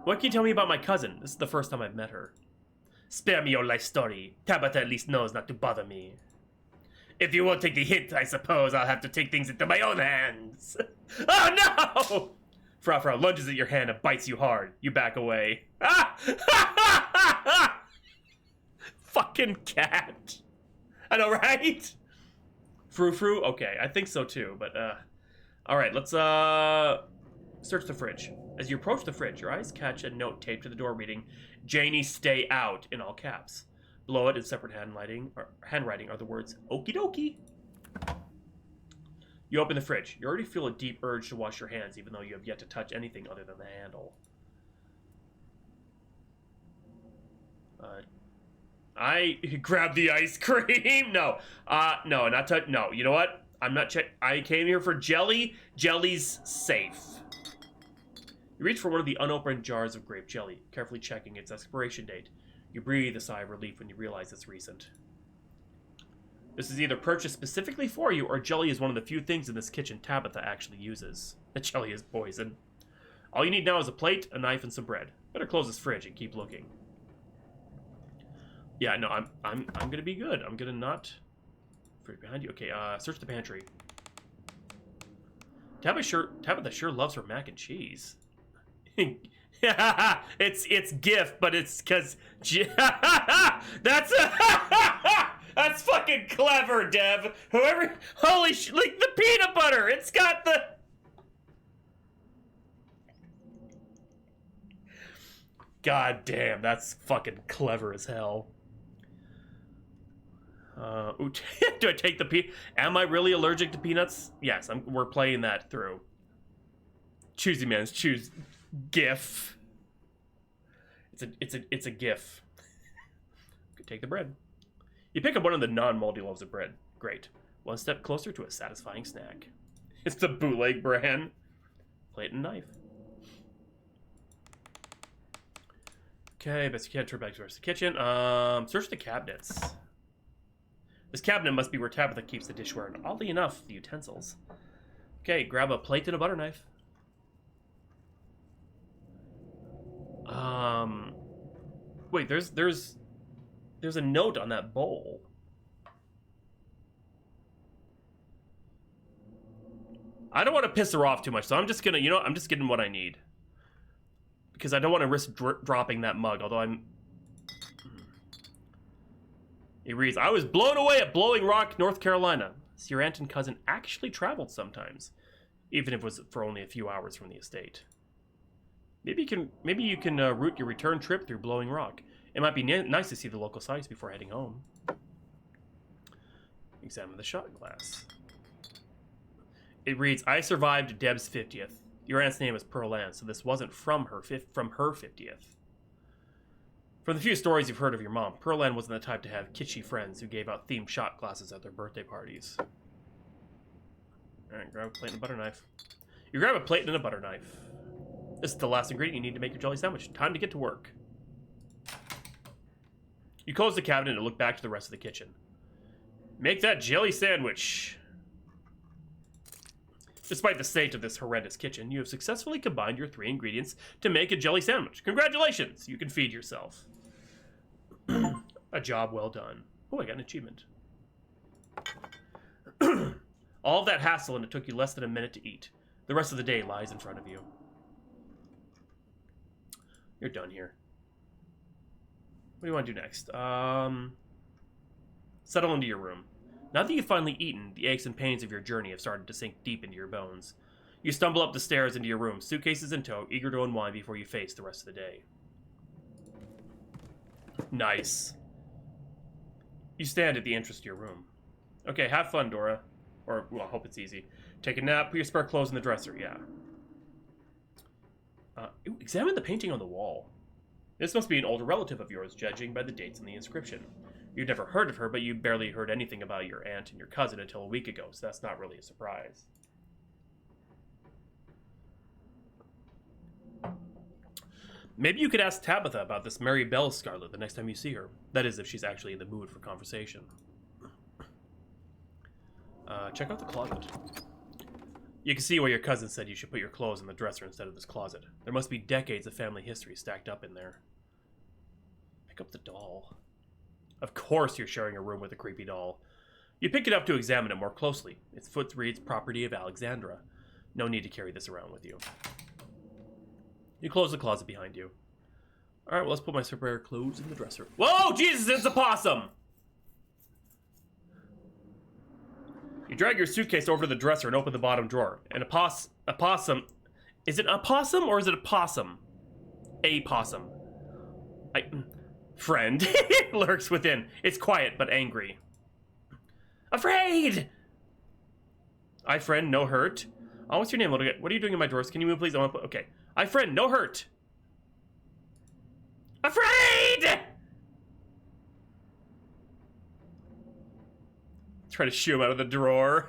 What can you tell me about my cousin? This is the first time I've met her. Spare me your life story. Tabitha at least knows not to bother me. If you won't take the hint, I suppose I'll have to take things into my own hands. Oh no! Frau lunges at your hand and bites you hard. You back away. Fucking cat. I know, right? Frou? Okay, I think so too, but alright, let's search the fridge. As you approach the fridge, your eyes catch a note taped to the door reading, Janie, stay out, in all caps. Below it in separate handwriting are the words, okie dokie. You open the fridge. You already feel a deep urge to wash your hands, even though you have yet to touch anything other than the handle. I grabbed the ice cream. No, not touch. No, you know what? I'm not I came here for jelly. Jelly's safe. You reach for one of the unopened jars of grape jelly, carefully checking its expiration date. You breathe a sigh of relief when you realize it's recent. This is either purchased specifically for you, or jelly is one of the few things in this kitchen Tabitha actually uses. The jelly is poison. All you need now is a plate, a knife, and some bread. Better close this fridge and keep looking. Yeah, no, I'm gonna be good. I'm gonna not fridge behind you. Okay, search the pantry. Tabitha sure loves her mac and cheese. it's GIF, but it's because that's that's fucking clever, Dev. Whoever, holy like the peanut butter. It's got the. God damn, that's fucking clever as hell. Do I take the Am I really allergic to peanuts? Yes, we're playing that through. Choosy man's choose GIF. It's a GIF. Take the bread. You pick up one of the non-moldy loaves of bread. Great. One step closer to a satisfying snack. It's the bootleg brand. Plate and knife. Okay, best you can turn back to the kitchen. Search the cabinets. This cabinet must be where Tabitha keeps the dishware, and oddly enough, the utensils. Okay, grab a plate and a butter knife. Wait, there's a note on that bowl. I don't want to piss her off too much, so I'm just gonna, I'm just getting what I need. Because I don't want to risk dropping that mug, although I'm... It reads, I was blown away at Blowing Rock, North Carolina. So your aunt and cousin actually traveled sometimes, even if it was for only a few hours from the estate. Maybe you can route your return trip through Blowing Rock. It might be nice to see the local sights before heading home. Examine the shot glass. It reads, I survived Deb's 50th. Your aunt's name is Pearl Ann, so this wasn't from her 50th. From the few stories you've heard of your mom, Pearl Ann wasn't the type to have kitschy friends who gave out themed shot glasses at their birthday parties. Alright, grab a plate and a butter knife. You grab a plate and a butter knife. This is the last ingredient you need to make your jelly sandwich. Time to get to work. You close the cabinet and look back to the rest of the kitchen. Make that jelly sandwich. Despite the state of this horrendous kitchen, you have successfully combined your 3 ingredients to make a jelly sandwich. Congratulations! You can feed yourself. A job well done. Oh, I got an achievement. All of that hassle and it took you less than a minute to eat. The rest of the day lies in front of you. You're done here. What do you want to do next? Settle into your room. Now that you've finally eaten, the aches and pains of your journey have started to sink deep into your bones. You stumble up the stairs into your room, suitcases in tow, eager to unwind before you face the rest of the day. Nice. You stand at the entrance to your room. Okay, have fun, Dora. Or, well, I hope it's easy. Take a nap, put your spare clothes in the dresser, yeah. Examine the painting on the wall. This must be an older relative of yours, judging by the dates on the inscription. You'd never heard of her, but you barely heard anything about your aunt and your cousin until a week ago, so that's not really a surprise. Maybe you could ask Tabitha about this Mary Bell Scarlet the next time you see her. That is, if she's actually in the mood for conversation. Check out the closet. You can see why your cousin said you should put your clothes in the dresser instead of this closet. There must be decades of family history stacked up in there. Pick up the doll. Of course you're sharing a room with a creepy doll. You pick it up to examine it more closely. Its foot reads property of Alexandra. No need to carry this around with you. You close the closet behind you. Alright, well, let's put my spare clothes in the dresser. Whoa, Jesus, it's a possum! You drag your suitcase over to the dresser and open the bottom drawer. And a possum... Is it a possum or is it a possum? A possum. Friend lurks within. It's quiet but angry. Afraid! I friend, no hurt. Oh, what's your name? What are you doing in my drawers? Can you move, please? I want to put... Okay. I friend, no hurt. Afraid! Try to shoo him out of the drawer.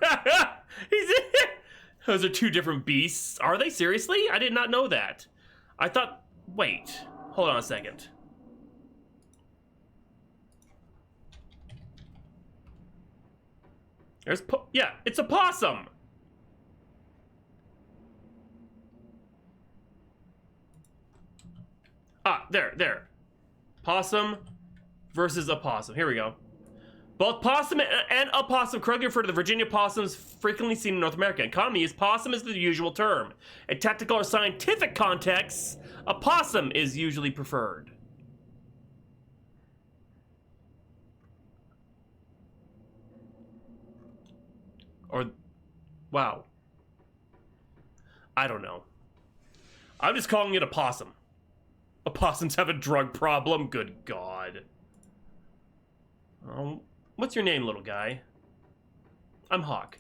Those are 2 different beasts. Are they? Seriously? I did not know that. I thought... Wait. Hold on a second. There's... Yeah, it's a possum. Ah, there. Possum versus opossum. Here we go. Both possum and opossum correctly refer to the Virginia possums frequently seen in North America. In economy, possum is the usual term. In technical or scientific contexts, opossum is usually preferred. Or, wow. I don't know. I'm just calling it a possum. Opossums have a drug problem? Good God. What's your name, little guy? I'm Hawk.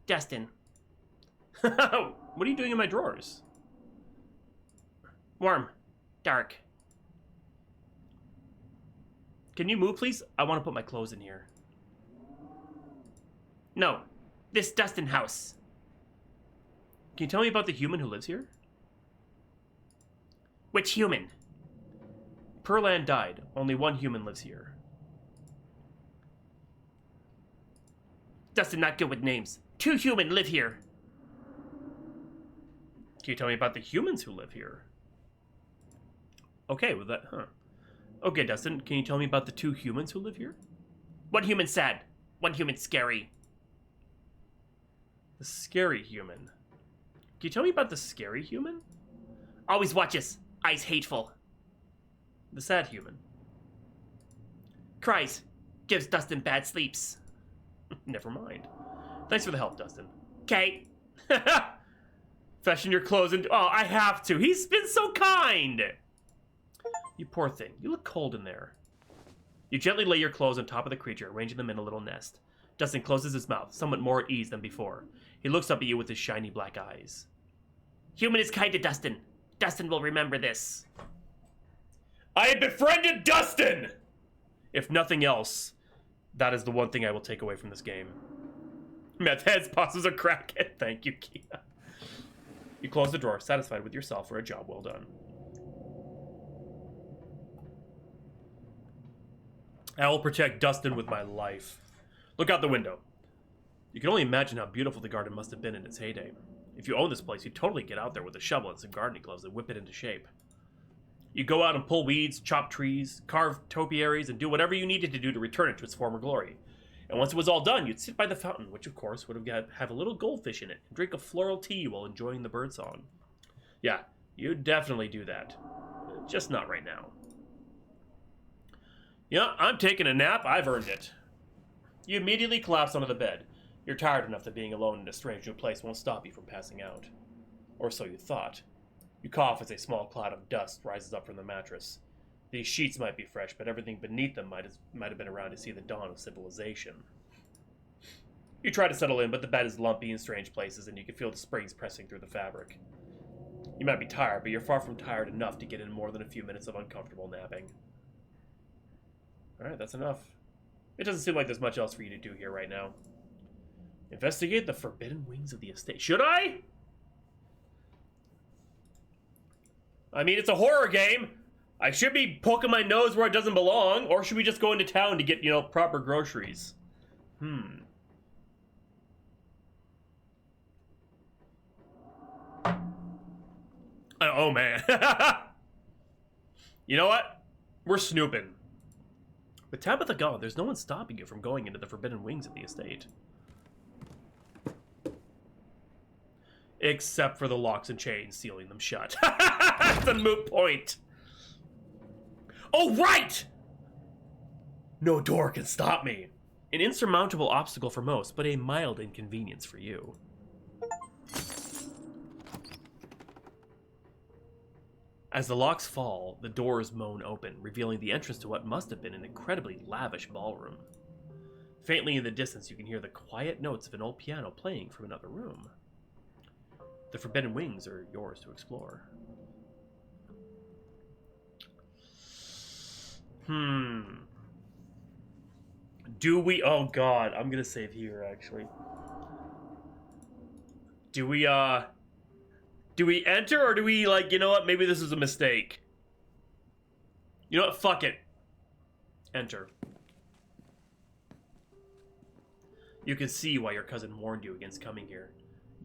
Destin. What are you doing in my drawers? Warm. Dark. Can you move, please? I want to put my clothes in here. No. This Dustin house. Can you tell me about the human who lives here? Which human? Perlan died. Only one human lives here. Dustin not good with names. 2 human live here. Can you tell me about the humans who live here? Okay, with that, Okay, Dustin, can you tell me about the 2 humans who live here? 1 human sad. 1 human scary. The scary human. Can you tell me about the scary human? Always watches. Eyes hateful. The sad human. Cries. Gives Dustin bad sleeps. Never mind. Thanks for the help, Dustin. Okay. Fashion your clothes and... Oh, I have to. He's been so kind. You poor thing. You look cold in there. You gently lay your clothes on top of the creature, arranging them in a little nest. Dustin closes his mouth, somewhat more at ease than before. He looks up at you with his shiny black eyes. Human is kind to Dustin. Dustin will remember this. I have befriended Dustin! If nothing else, that is the one thing I will take away from this game. Meth heads, possums, or crackhead. Thank you, Kia. You close the drawer, satisfied with yourself for a job well done. I will protect Dustin with my life. Look out the window. You can only imagine how beautiful the garden must have been in its heyday. If you own this place, you'd totally get out there with a shovel and some gardening gloves and whip it into shape. You go out and pull weeds, chop trees, carve topiaries, and do whatever you needed to do to return it to its former glory. And once it was all done, you'd sit by the fountain, which of course would have a little goldfish in it, and drink a floral tea while enjoying the birdsong. Yeah, you'd definitely do that. Just not right now. Yeah, I'm taking a nap. I've earned it. You immediately collapse onto the bed. You're tired enough that being alone in a strange new place won't stop you from passing out. Or so you thought. You cough as a small cloud of dust rises up from the mattress. These sheets might be fresh, but everything beneath them might have been around to see the dawn of civilization. You try to settle in, but the bed is lumpy in strange places, and you can feel the springs pressing through the fabric. You might be tired, but you're far from tired enough to get in more than a few minutes of uncomfortable napping. Alright, that's enough. It doesn't seem like there's much else for you to do here right now. Investigate the forbidden wings of the estate. Should I? I mean, it's a horror game. I should be poking my nose where it doesn't belong, or should we just go into town to get, you know, proper groceries? Oh, man. You know what? We're snooping. With Tabitha gone, there's no one stopping you from going into the forbidden wings of the estate. Except for the locks and chains sealing them shut. That's a moot point. Oh, right! No door can stop me. An insurmountable obstacle for most, but a mild inconvenience for you. As the locks fall, the doors moan open, revealing the entrance to what must have been an incredibly lavish ballroom. Faintly in the distance, you can hear the quiet notes of an old piano playing from another room. The forbidden wings are yours to explore. Do we... Oh, God. I'm gonna save here, actually. Do we enter, or do we, like, you know what? Maybe this is a mistake. You know what? Fuck it. Enter. You can see why your cousin warned you against coming here.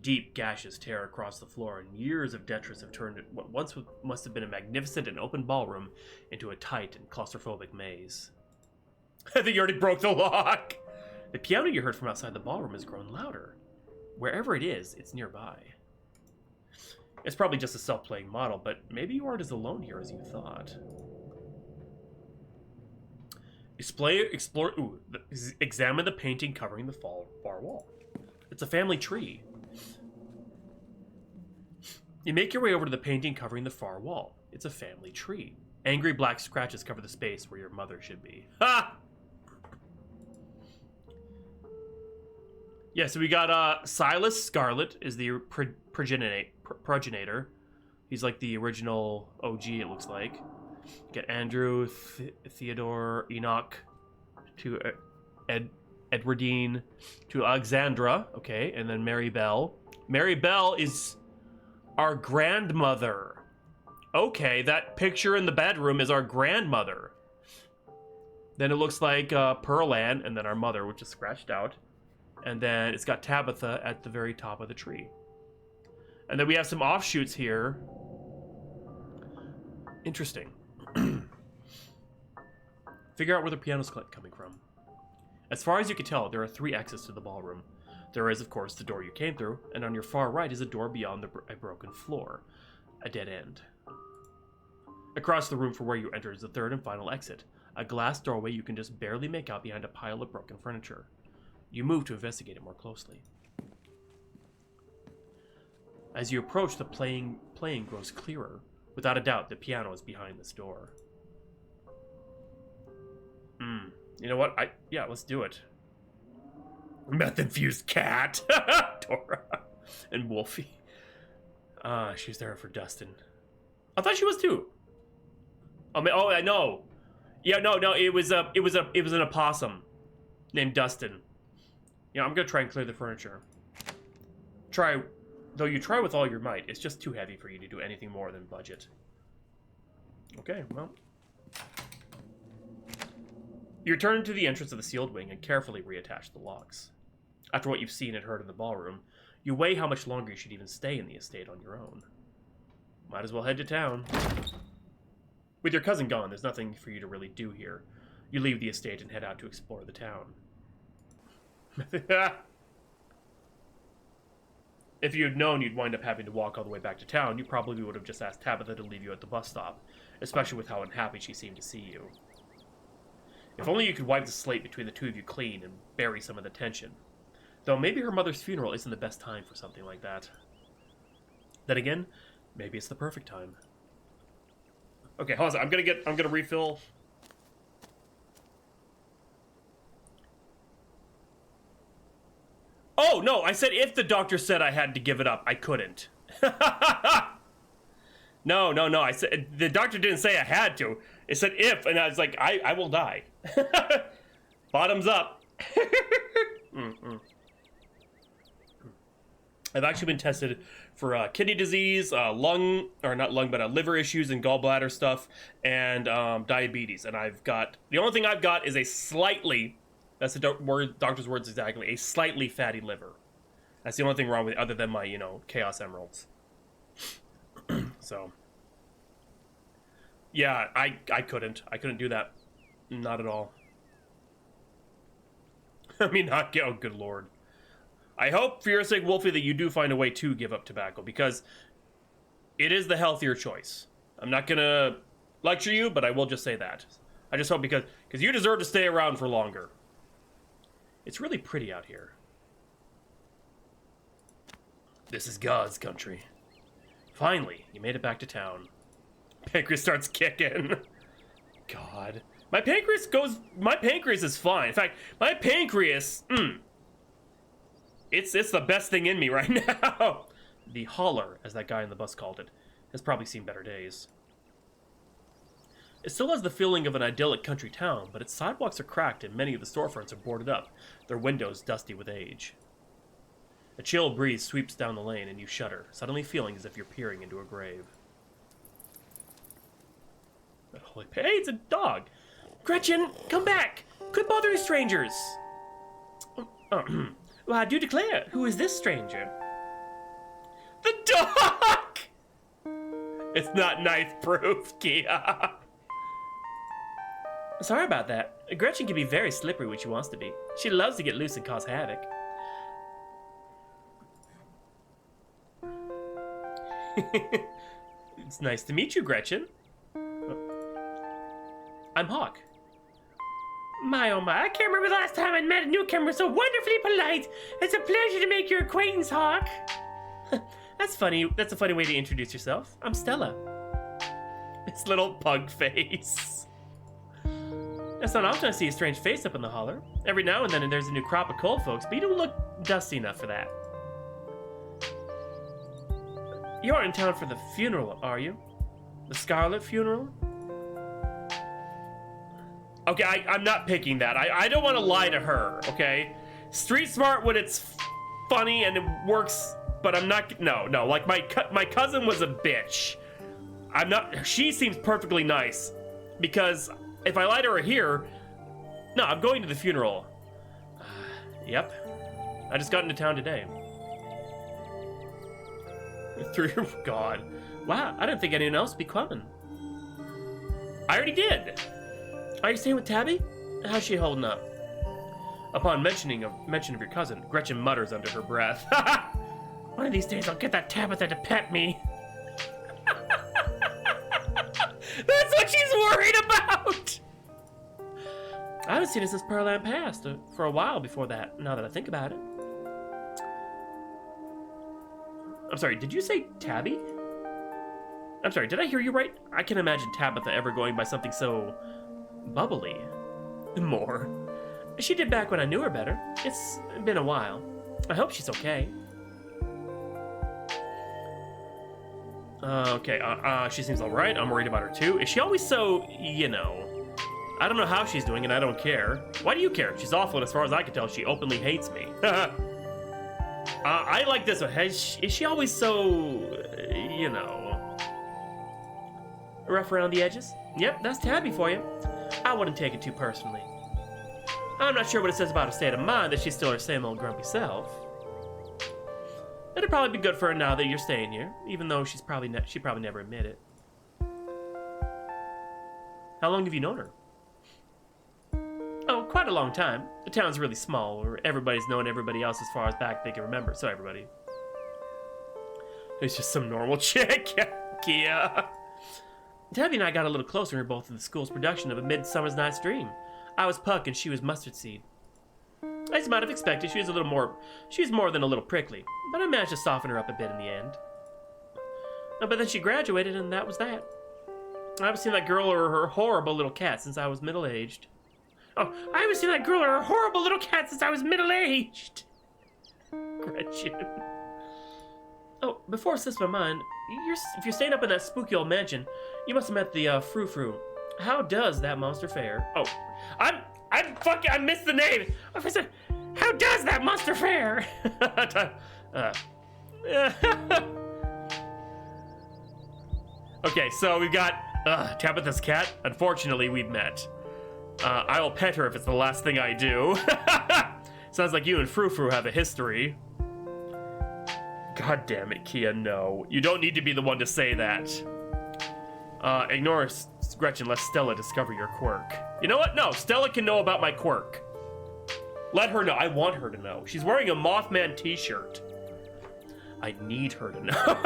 Deep gashes tear across the floor, and years of detritus have turned what once must have been a magnificent and open ballroom into a tight and claustrophobic maze. I think you already broke the lock! The piano you heard from outside the ballroom has grown louder. Wherever it is, it's nearby. It's probably just a self-playing model, but maybe you aren't as alone here as you thought. Examine the painting covering the far wall. It's a family tree. You make your way over to the painting covering the far wall. It's a family tree. Angry black scratches cover the space where your mother should be. Ha! Yeah, so we got Silas Scarlet is the progenitor. He's like the original OG, it looks like. You got Andrew, Theodore, Enoch, to Edwardine, to Alexandra, okay, and then Mary Bell. Mary Bell is our grandmother. Okay, that picture in the bedroom is our grandmother. Then it looks like Pearl Ann, and then our mother, which is scratched out. And then it's got Tabitha at the very top of the tree. And then we have some offshoots here. Interesting. Figure out where the piano's coming from. As far as you can tell, there are 3 exits to the ballroom. There is, of course, the door you came through, and on your far right is a door beyond a broken floor. A dead end. Across the room from where you entered is the 3rd and final exit. A glass doorway you can just barely make out behind a pile of broken furniture. You move to investigate it more closely. As you approach, the playing grows clearer. Without a doubt, the piano is behind this door. You know what? Yeah, let's do it. Meth-infused cat! Dora. And Wolfie. She's there for Dustin. I thought she was too. Oh, I know. Yeah, no, it was an opossum named Dustin. Yeah, I'm gonna try and clear the furniture. Though you try with all your might, it's just too heavy for you to do anything more than budget. Okay, well. You return to the entrance of the sealed wing and carefully reattach the locks. After what you've seen and heard in the ballroom, you weigh how much longer you should even stay in the estate on your own. Might as well head to town. With your cousin gone, there's nothing for you to really do here. You leave the estate and head out to explore the town. If you had known you'd wind up having to walk all the way back to town, you probably would have just asked Tabitha to leave you at the bus stop, especially with how unhappy she seemed to see you. If only you could wipe the slate between the two of you clean and bury some of the tension. Though maybe her mother's funeral isn't the best time for something like that. Then again, maybe it's the perfect time. Okay, hold on. I'm gonna refill. Oh, no, I said if the doctor said I had to give it up, I couldn't. No. I said the doctor didn't say I had to. It said if, and I was like, I will die. Bottoms up. I've actually been tested for kidney disease, liver issues and gallbladder stuff, and diabetes. And the only thing I've got is a slightly, that's the doctor's words exactly, a slightly fatty liver. That's the only thing wrong with it, other than my, Chaos Emeralds. So, yeah, I couldn't do that. Not at all. I mean, oh, good lord. I hope, for your sake, Wolfie, that you do find a way to give up tobacco, because it is the healthier choice. I'm not gonna lecture you, but I will just say that. I just hope because you deserve to stay around for longer. It's really pretty out here. This is God's country. Finally, you made it back to town. Pancreas starts kicking. God. My pancreas is fine. In fact, my pancreas, it's the best thing in me right now. The holler, as that guy in the bus called it, has probably seen better days. It still has the feeling of an idyllic country town, but its sidewalks are cracked and many of the storefronts are boarded up, their windows dusty with age. A chill breeze sweeps down the lane and you shudder, suddenly feeling as if you're peering into a grave. Holy, hey, it's a dog! Gretchen, come back! Quit bothering strangers! Well, I do declare, who is this stranger? The dog! It's not knife-proof, Kia. Sorry about that. Gretchen can be very slippery when she wants to be. She loves to get loose and cause havoc. It's nice to meet you, Gretchen. I'm Hawk. My oh my, I can't remember the last time I met a newcomer so wonderfully polite. It's a pleasure to make your acquaintance, Hawk. That's funny. That's a funny way to introduce yourself. I'm Stella. This little pug face. It's not often I see a strange face up in the holler. Every now and then there's a new crop of cold folks, but you don't look dusty enough for that. You aren't in town for the funeral, are you? The Scarlet funeral? Okay, I'm not picking that. I don't want to lie to her, okay? Street smart when it's funny and it works, but I'm not, no. Like, my cousin was a bitch. She seems perfectly nice. Because if I lie to her here, no, I'm going to the funeral. Yep. I just got into town today. God. Wow, I didn't think anyone else would be coming. I already did. Are you staying with Tabby? How's she holding up? Upon mention of your cousin, Gretchen mutters under her breath. One of these days I'll get that Tabitha to pet me. That's what she's worried about! I haven't seen her since Pearland passed, for a while before that, now that I think about it. I'm sorry, did you say Tabby? I'm sorry, did I hear you right? I can't imagine Tabitha ever going by something so bubbly. More. She did back when I knew her better. It's been a while. I hope she's okay. Okay, she seems alright. I'm worried about her too. Is she always so, I don't know how she's doing and I don't care. Why do you care? She's awful and as far as I can tell, she openly hates me. I like this one. Is she always so, rough around the edges? Yep, that's Tabby for you. I wouldn't take it too personally. I'm not sure what it says about her state of mind that she's still her same old grumpy self. It'd probably be good for her now that you're staying here, even though she'd probably never admit it. How long have you known her? Oh, quite a long time. The town's really small, where everybody's known everybody else as far as back they can remember, so everybody. It's just some normal chick, Kia. Tabby and I got a little closer in both of the school's production of A Midsummer's Night's Dream. I was Puck and she was Mustard Seed. As you might have expected, she was more than a little prickly, but I managed to soften her up a bit in the end. But then she graduated and that was that. I haven't seen that girl or her horrible little cat since I was middle-aged. Oh, I haven't seen that girl or her horrible little cat since I was middle-aged. Gretchen. Oh, before it slips my mind, if you're staying up in that spooky old mansion, you must have met the Frou-Frou. How does that monster fare? Oh, I missed the name. How does that monster fare? Okay, so we've got Tabitha's cat. Unfortunately, we've met. I will pet her if it's the last thing I do. Sounds like you and Frou-Frou have a history. God damn it, Kia, no. You don't need to be the one to say that. Ignore Gretchen, let Stella discover your quirk. You know what? No, Stella can know about my quirk. Let her know. I want her to know. She's wearing a Mothman t-shirt. I need her to know.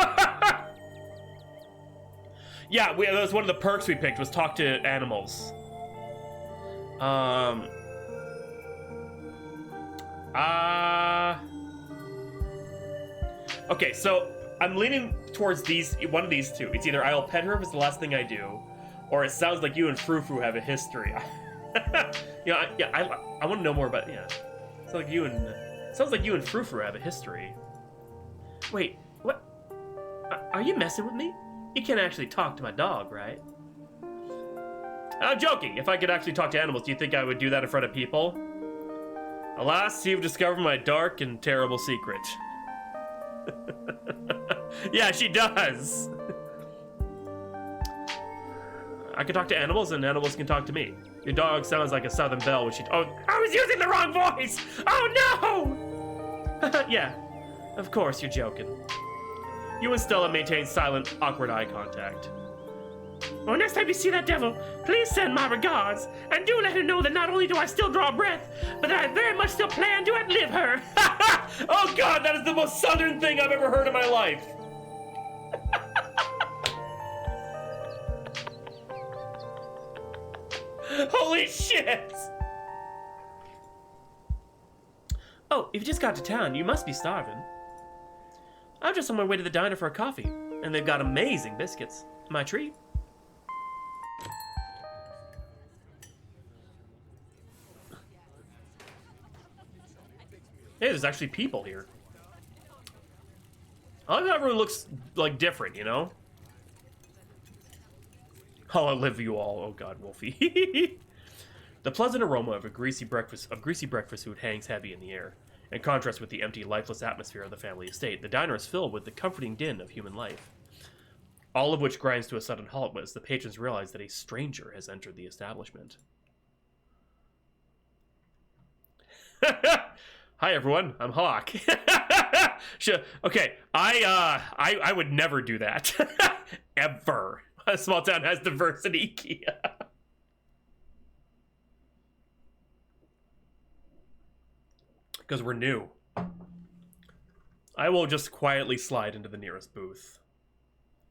Yeah, that was one of the perks we picked, was talk to animals. Okay, so I'm leaning towards one of these two. It's either I'll pet her if it's the last thing I do, or it sounds like you and Frou-Frou have a history. I want to know more about, Sounds like you and Frou-Frou have a history. Wait, what? Are you messing with me? You can't actually talk to my dog, right? I'm joking. If I could actually talk to animals, do you think I would do that in front of people? Alas, you've discovered my dark and terrible secret. Yeah, she does. I can talk to animals and animals can talk to me. Your dog sounds like a Southern Belle when she... Oh, I was using the wrong voice! Oh, no! Yeah, of course you're joking. You and Stella maintain silent, awkward eye contact. Well, next time you see that devil, please send my regards, and do let her know that not only do I still draw breath, but that I very much still plan to outlive her. Oh God, that is the most Southern thing I've ever heard in my life. Holy shit! Oh, if you just got to town, you must be starving. I'm just on my way to the diner for a coffee, and they've got amazing biscuits. My treat. Hey, there's actually people here. I like how everyone looks, like, different, you know? I'll outlive you all. Oh God, Wolfie. The pleasant aroma of greasy breakfast food hangs heavy in the air. In contrast with the empty, lifeless atmosphere of the family estate, the diner is filled with the comforting din of human life. All of which grinds to a sudden halt as the patrons realize that a stranger has entered the establishment. Hi everyone, I'm Hawk. Sure. Okay, I would never do that. Ever. A small town has diversity, Kia. Because we're new. I will just quietly slide into the nearest booth.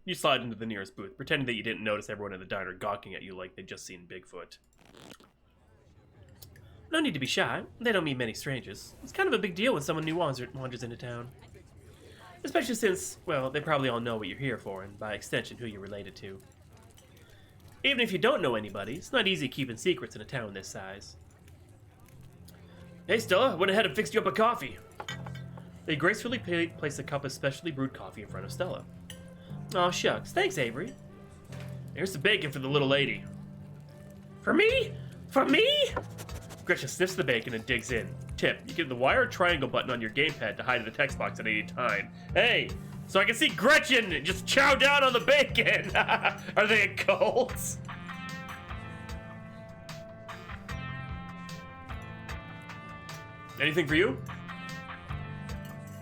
You slide into the nearest booth, pretending that you didn't notice everyone in the diner gawking at you like they'd just seen Bigfoot. No need to be shy. They don't meet many strangers. It's kind of a big deal when someone new wanders into town. Especially since, well, they probably all know what you're here for, and by extension, who you're related to. Even if you don't know anybody, it's not easy keeping secrets in a town this size. Hey Stella, I went ahead and fixed you up a coffee. They gracefully place a cup of specially brewed coffee in front of Stella. Aw, shucks. Thanks, Avery. Here's the bacon for the little lady. For me? For me? Gretchen sniffs the bacon and digs in. Tip, you get the wire triangle button on your gamepad to hide in the text box at any time. Hey, so I can see Gretchen just chow down on the bacon. Are they a cult? Anything for you?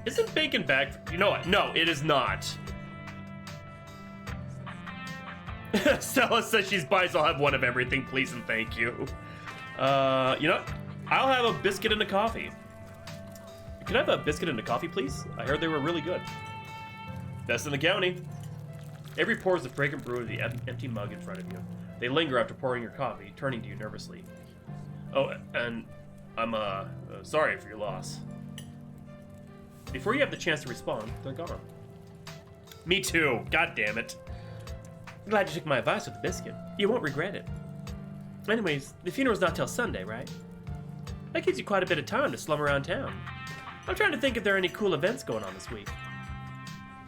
Isn't bacon back? You know what? No, it is not. Stella says she's bi, so I'll have one of everything, please and thank you. You know what? I'll have a biscuit and a coffee. Can I have a biscuit and a coffee, please? I heard they were really good. Best in the county. Avery pours the fragrant brew into the empty mug in front of you. They linger after pouring your coffee, turning to you nervously. Oh, and I'm, sorry for your loss. Before you have the chance to respond, they're gone. Me too. God damn it. Glad you took my advice with the biscuit. You won't regret it. Anyways, the funeral's not till Sunday, right? That gives you quite a bit of time to slum around town. I'm trying to think if there are any cool events going on this week.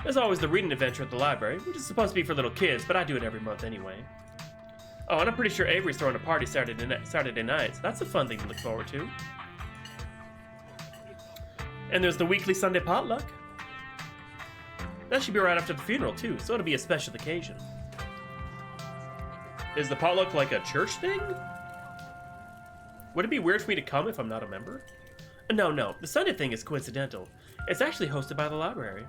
There's always the reading adventure at the library, which is supposed to be for little kids, but I do it every month anyway. Oh, and I'm pretty sure Avery's throwing a party Saturday night, so that's a fun thing to look forward to. And there's the weekly Sunday potluck. That should be right after the funeral, too, so it'll be a special occasion. Is the potluck like a church thing? Would it be weird for me to come if I'm not a member? No, the Sunday thing is coincidental. It's actually hosted by the library.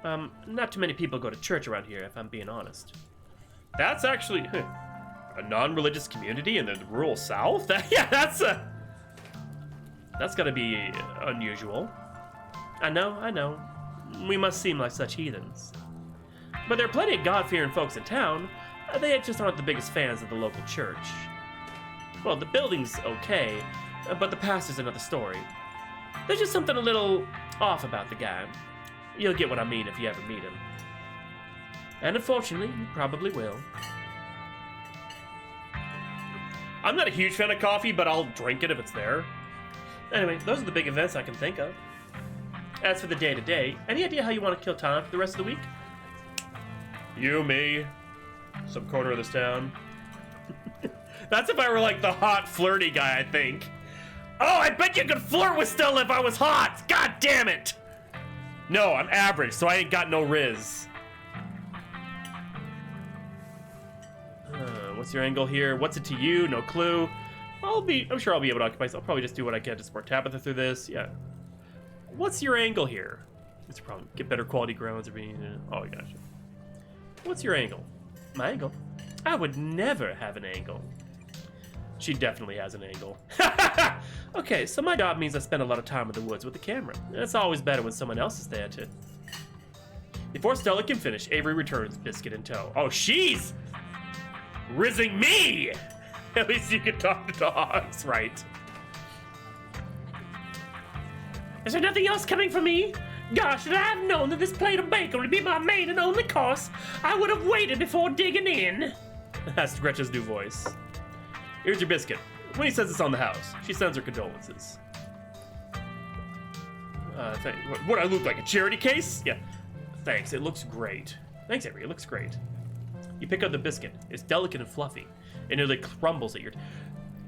Not too many people go to church around here, if I'm being honest. That's actually a non-religious community in the rural South? That's gotta be unusual. I know. We must seem like such heathens. But there are plenty of God-fearing folks in town. They just aren't the biggest fans of the local church. Well, the building's okay, but the pastor's another story. There's just something a little off about the guy. You'll get what I mean if you ever meet him. And unfortunately, you probably will. I'm not a huge fan of coffee, but I'll drink it if it's there. Anyway, those are the big events I can think of. As for the day-to-day, any idea how you want to kill time for the rest of the week? You, me, some corner of this town. That's if I were like the hot, flirty guy, I think. Oh, I bet you could flirt with Stella if I was hot! God damn it! No, I'm average, so I ain't got no riz. What's your angle here? What's it to you? No clue. I'm sure I'll be able to occupy, so I'll probably just do what I can to support Tabitha through this. Yeah. What's your angle here? It's a problem. Get better quality grounds or being. Oh, gotcha. What's your angle? My angle? I would never have an angle. She definitely has an angle. Okay, so my job means I spend a lot of time in the woods with the camera. And it's always better when someone else is there to. Before Stella can finish, Avery returns, biscuit in tow. Oh, she's rizzing me! At least you can talk to dogs, right? Is there nothing else coming for me? Gosh, should I have known that this plate of bacon would be my main and only course, I would have waited before digging in. That's Gretchen's new voice. Here's your biscuit. When he says it's on the house, she sends her condolences. What I look like, a charity case? Yeah. Thanks, it looks great. Thanks, Avery, it looks great. You pick up the biscuit. It's delicate and fluffy. It nearly crumbles at your...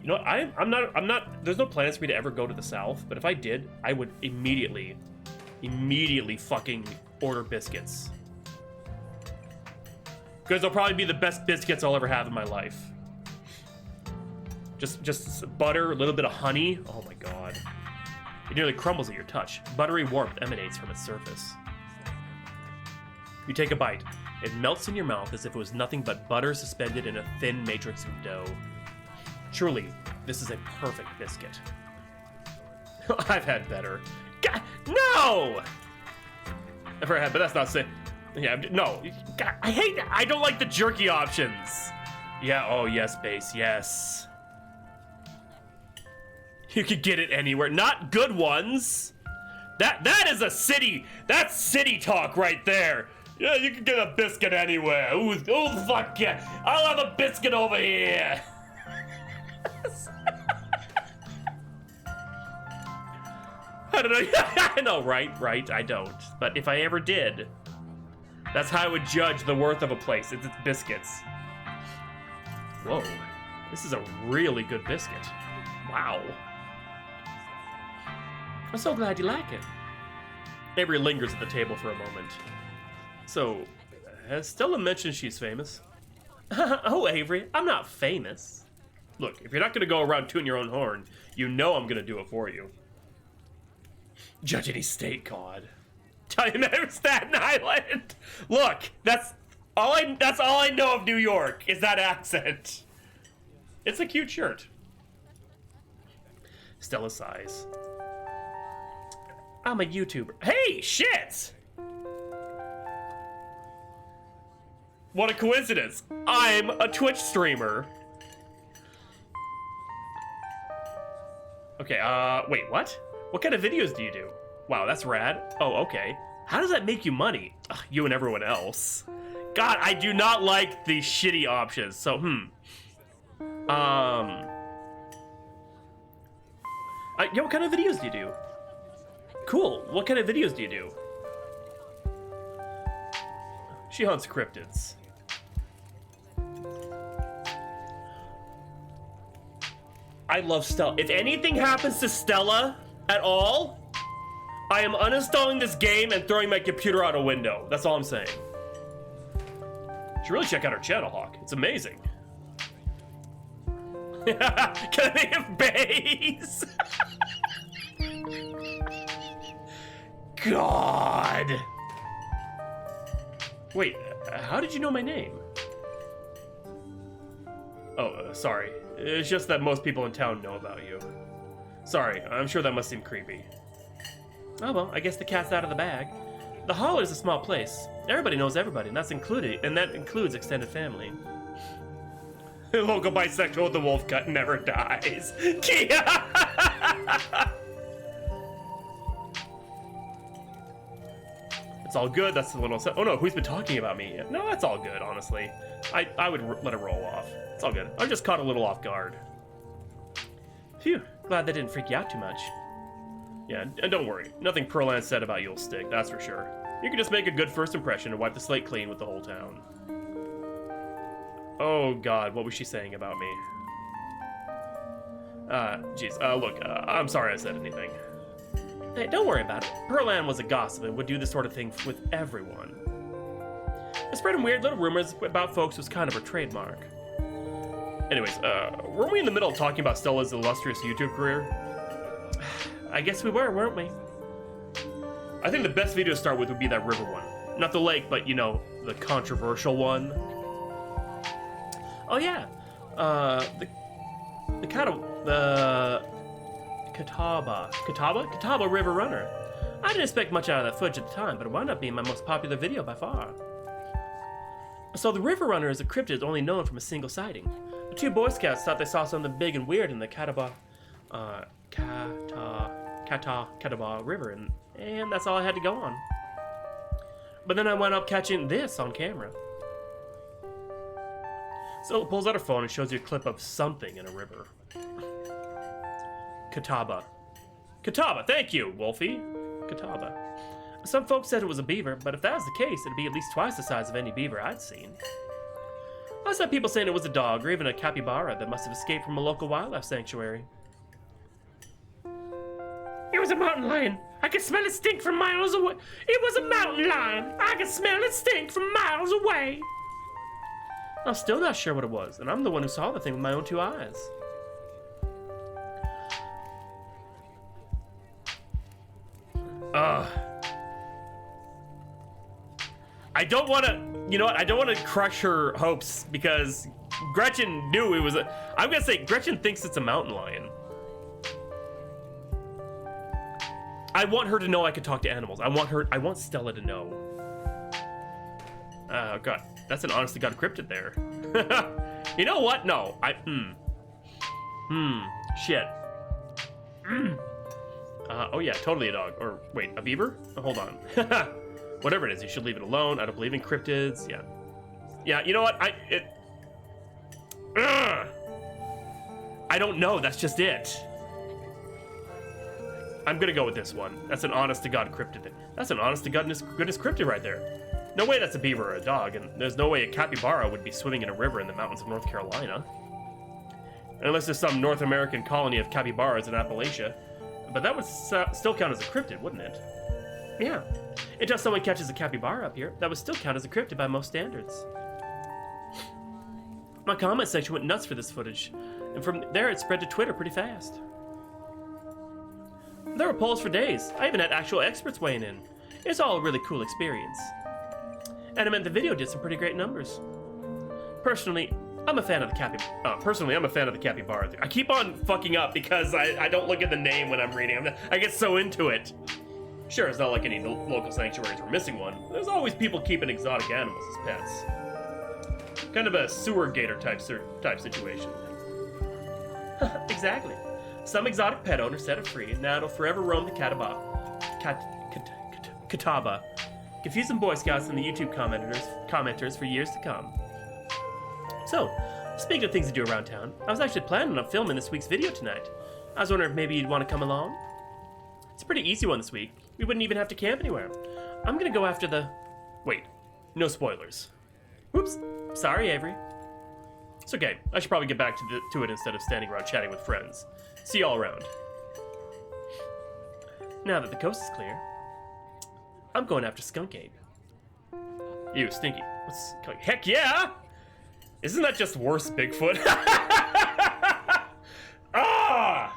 You know what, I'm not... There's no plans for me to ever go to the South, but if I did, I would immediately fucking order biscuits. Because they'll probably be the best biscuits I'll ever have in my life. Just butter, a little bit of honey. Oh my god. It nearly crumbles at your touch. Buttery warmth emanates from its surface. You take a bite. It melts in your mouth as if it was nothing but butter suspended in a thin matrix of dough. Truly, this is a perfect biscuit. I've had better. God, no! I've heard had, but that's not saying. Yeah, no. God, I don't like the jerky options. Yeah, oh yes, base, yes. You could get it anywhere. Not good ones. That is a city. That's city talk right there. Yeah, you can get a biscuit anywhere. Ooh, fuck yeah. I'll have a biscuit over here. I don't know. I know, right. I don't. But if I ever did, that's how I would judge the worth of a place. It's its biscuits. Whoa. This is a really good biscuit. Wow. I'm so glad you like it. Avery lingers at the table for a moment. So, has Stella mentioned she's famous? Oh, Avery, I'm not famous. Look, if you're not gonna go around tooting your own horn, you know I'm gonna do it for you. Judge any state, God. Tell you never Staten Island. Look, that's all I know of New York is that accent. It's a cute shirt. Stella sighs. I'm a YouTuber. Hey, shit! What a coincidence. I'm a Twitch streamer. Okay, wait, what? What kind of videos do you do? Wow, that's rad. Oh, okay. How does that make you money? Ugh, you and everyone else. God, I do not like the shitty options. So, yo, what kind of videos do you do? Cool. What kind of videos do you do? She hunts cryptids. I love Stella. If anything happens to Stella at all, I am uninstalling this game and throwing my computer out a window. That's all I'm saying. You should really check out her channel, Hawk. It's amazing. Can I make a base? God. Wait, how did you know my name? Oh, sorry. It's just that most people in town know about you. Sorry, I'm sure that must seem creepy. Oh well, I guess the cat's out of the bag. The Holler is a small place. Everybody knows everybody, and that includes extended family. The local bisexual with the wolf cut never dies. Kia! It's all good. That's a little. Oh no, who's been talking about me? No, that's all good. Honestly, I would let it roll off. It's all good. I just caught a little off guard. Phew. Glad that didn't freak you out too much. Yeah, and don't worry. Nothing Pearland said about you'll stick. That's for sure. You can just make a good first impression and wipe the slate clean with the whole town. Oh God, what was she saying about me? Jeez. Look, I'm sorry I said anything. Hey, don't worry about it. Pearland was a gossip and would do this sort of thing with everyone. Spreading weird little rumors about folks was kind of her trademark. Anyways, weren't we in the middle of talking about Stella's illustrious YouTube career? I guess we were, weren't we? I think the best video to start with would be that river one. Not the lake, but, you know, the controversial one. Oh, yeah. The Catawba River Runner. I didn't expect much out of that footage at the time, but it wound up being my most popular video by far. So the River Runner is a cryptid only known from a single sighting. The two Boy Scouts thought they saw something big and weird in the Catawba River, and that's all I had to go on. But then I wound up catching this on camera. So it pulls out her phone and shows you a clip of something in a river. Catawba, thank you, Wolfie. Catawba. Some folks said it was a beaver, but if that was the case, it'd be at least twice the size of any beaver I'd seen. I saw people saying it was a dog or even a capybara that must have escaped from a local wildlife sanctuary. It was a mountain lion. I could smell it stink from miles away. It was a mountain lion. I could smell it stink from miles away. I'm still not sure what it was, and I'm the one who saw the thing with my own two eyes. I don't want to, you know what? I don't want to crush her hopes because Gretchen knew it was a. I'm gonna say Gretchen thinks it's a mountain lion. I want her to know I could talk to animals. I want Stella to know. Oh God, that's an honest to God cryptid there. You know what? No, shit. Oh yeah, totally a dog. Or wait, a beaver? Oh, hold on. Whatever it is, you should leave it alone. I don't believe in cryptids. Yeah. Yeah, you know what? I don't know. That's just it. I'm gonna go with this one. That's an honest to God cryptid. That's an honest to goodness cryptid right there. No way that's a beaver or a dog, and there's no way a capybara would be swimming in a river in the mountains of North Carolina. Unless there's some North American colony of capybaras in Appalachia. But that would still count as a cryptid, wouldn't it? Yeah. Until someone catches a capybara up here, that would still count as a cryptid by most standards. My comment section went nuts for this footage, and from there it spread to Twitter pretty fast. There were polls for days. I even had actual experts weighing in. It's all a really cool experience. And it meant the video did some pretty great numbers. Personally, I'm a fan of the capybara. I keep on fucking up because I don't look at the name when I'm reading. I get so into it. Sure, it's not like any local sanctuaries were missing one. There's always people keeping exotic animals as pets. Kind of a sewer gator type situation. Exactly. Some exotic pet owner set it free, and now it'll forever roam the Catawba, confusing Boy Scouts and the YouTube commenters for years to come. So, speaking of things to do around town, I was actually planning on filming this week's video tonight. I was wondering if maybe you'd want to come along. It's a pretty easy one this week. We wouldn't even have to camp anywhere. I'm gonna go after the... Wait, no spoilers. Whoops, sorry Avery. It's okay, I should probably get back to it instead of standing around chatting with friends. See y'all around. Now that the coast is clear, I'm going after Skunk Ape. You, Stinky. What's... Heck yeah! Isn't that just worse Bigfoot? Ah!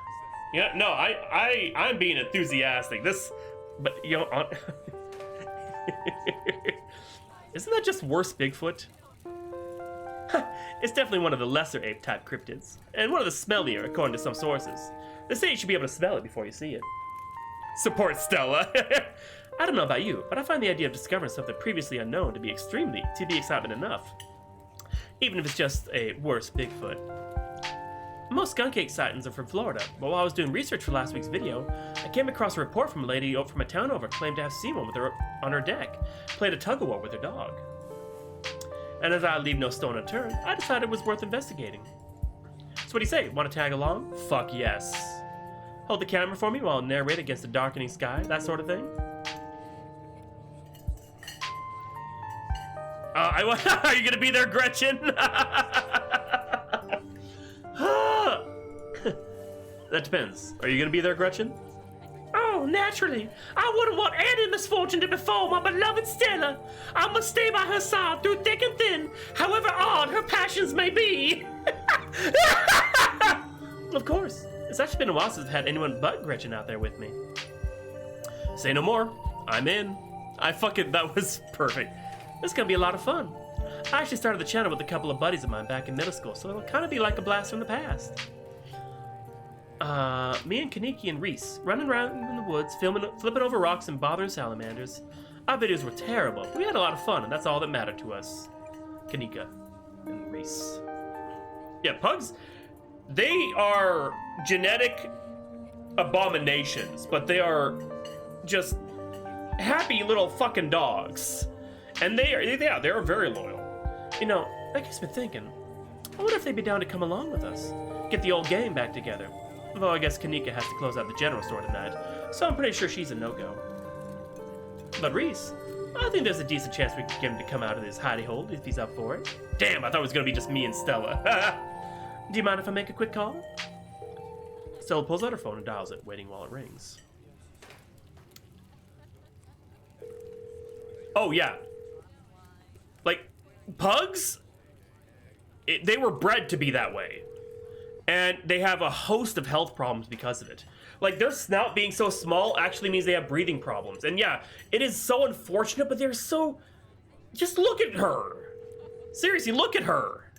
Yeah, no, I'm being enthusiastic. But you know, isn't that just worse Bigfoot? It's definitely one of the lesser ape-type cryptids, and one of the smellier, according to some sources. They say you should be able to smell it before you see it. Support Stella. I don't know about you, but I find the idea of discovering something previously unknown to be excitement enough. Even if it's just a worse Bigfoot. Most skunk ape sightings are from Florida, but while I was doing research for last week's video, I came across a report from a lady from a town over claimed to have seen one on her deck, played a tug-of-war with her dog. And as I leave no stone unturned, I decided it was worth investigating. So what do you say, want to tag along? Fuck yes. Hold the camera for me while I narrate against the darkening sky, that sort of thing. Are you gonna be there, Gretchen? That depends. Are you gonna be there, Gretchen? Oh, naturally. I wouldn't want any misfortune to befall my beloved Stella. I must stay by her side through thick and thin, however odd her passions may be. Of course. It's actually been a while since I've had anyone but Gretchen out there with me. Say no more. I'm in. That was perfect. This is gonna be a lot of fun. I actually started the channel with a couple of buddies of mine back in middle school, so it'll kind of be like a blast from the past. Me and Kaneki and Reese, running around in the woods, flipping over rocks and bothering salamanders. Our videos were terrible, but we had a lot of fun, and that's all that mattered to us. Kanika and Reese. Yeah, pugs, they are genetic abominations, but they are just happy little fucking dogs. And they're very loyal. You know, that gets me thinking, I wonder if they'd be down to come along with us. Get the old gang back together. Although I guess Kanika has to close out the general store tonight, so I'm pretty sure she's a no-go. But Reese, I think there's a decent chance we could get him to come out of his hidey hole if he's up for it. Damn, I thought it was gonna be just me and Stella. Do you mind if I make a quick call? Stella pulls out her phone and dials it, waiting while it rings. Oh yeah. Like, pugs, they were bred to be that way. And they have a host of health problems because of it. Like, their snout being so small actually means they have breathing problems. And yeah, it is so unfortunate, but they're so... Just look at her. Seriously, look at her.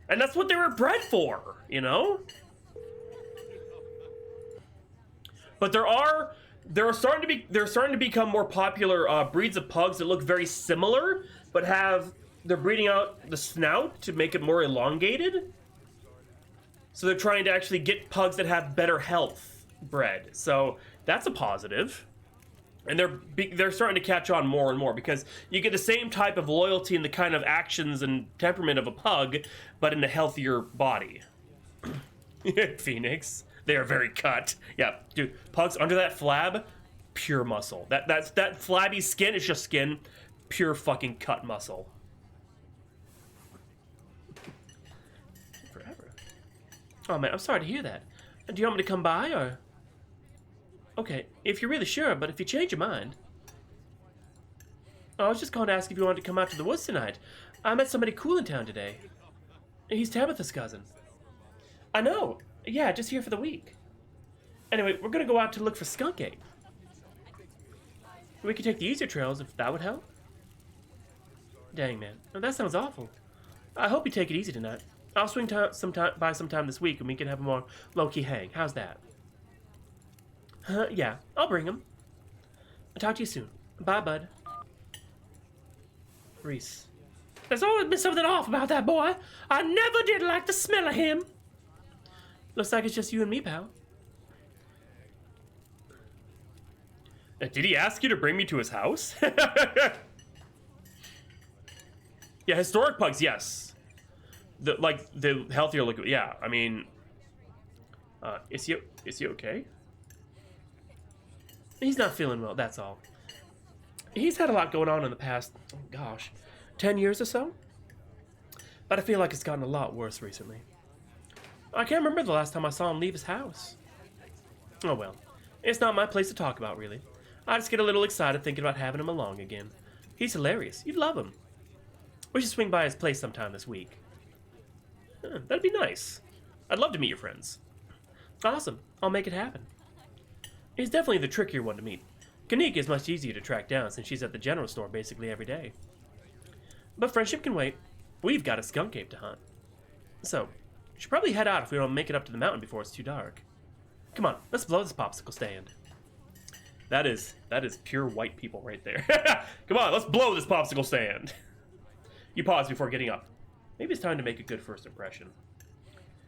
And that's what they were bred for, you know? But they're starting to become more popular breeds of pugs that look very similar, but they're breeding out the snout to make it more elongated. So they're trying to actually get pugs that have better health bred. So that's a positive. And they're starting to catch on more and more because you get the same type of loyalty and the kind of actions and temperament of a pug, but in a healthier body. Phoenix. They are very cut. Yeah, dude, pugs under that flab, pure muscle. That flabby skin is just skin, pure fucking cut muscle. Forever. Oh man, I'm sorry to hear that. Do you want me to come by or? Okay, if you're really sure, but if you change your mind. Oh, I was just calling to ask if you wanted to come out to the woods tonight. I met somebody cool in town today. He's Tabitha's cousin. I know. Yeah, just here for the week. Anyway, we're gonna go out to look for skunk ape. We could take the easier trails if that would help. Dang, man. Now, that sounds awful. I hope you take it easy tonight. I'll swing by sometime this week and we can have a more low-key hang. How's that? Yeah, I'll bring him. I'll talk to you soon. Bye, bud. Reese. There's always been something off about that boy. I never did like the smell of him. Looks like it's just you and me, pal. Did he ask you to bring me to his house? Yeah, historic pugs, yes. The healthier looking. Yeah, I mean, is he okay? He's not feeling well. That's all. He's had a lot going on in the past. Oh gosh, 10 years or so. But I feel like it's gotten a lot worse recently. I can't remember the last time I saw him leave his house. Oh well, it's not my place to talk about, really. I just get a little excited thinking about having him along again. He's hilarious. You'd love him. We should swing by his place sometime this week. That'd be nice. I'd love to meet your friends. Awesome. I'll make it happen. He's definitely the trickier one to meet. Kanika is much easier to track down since she's at the general store basically every day. But friendship can wait. We've got a skunk ape to hunt. So, we should probably head out if we don't make it up to the mountain before it's too dark. Come on, let's blow this popsicle stand. That is pure white people right there. Come on, let's blow this popsicle stand. You pause before getting up. Maybe it's time to make a good first impression.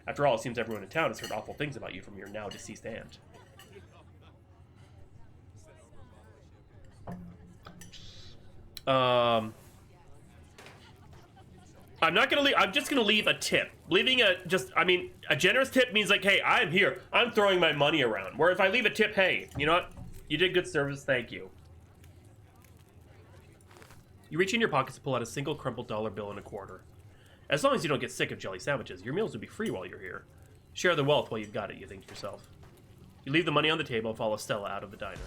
After all, it seems everyone in town has heard awful things about you from your now deceased aunt. I'm not gonna leave. I'm just gonna leave a tip. Leaving a generous tip means like, hey, I'm here. I'm throwing my money around. Where if I leave a tip, hey, you know what? You did good service. Thank you. You reach in your pockets to pull out a single crumpled dollar bill and a quarter. As long as you don't get sick of jelly sandwiches, your meals will be free while you're here. Share the wealth while you've got it, you think to yourself. You leave the money on the table and follow Stella out of the diner.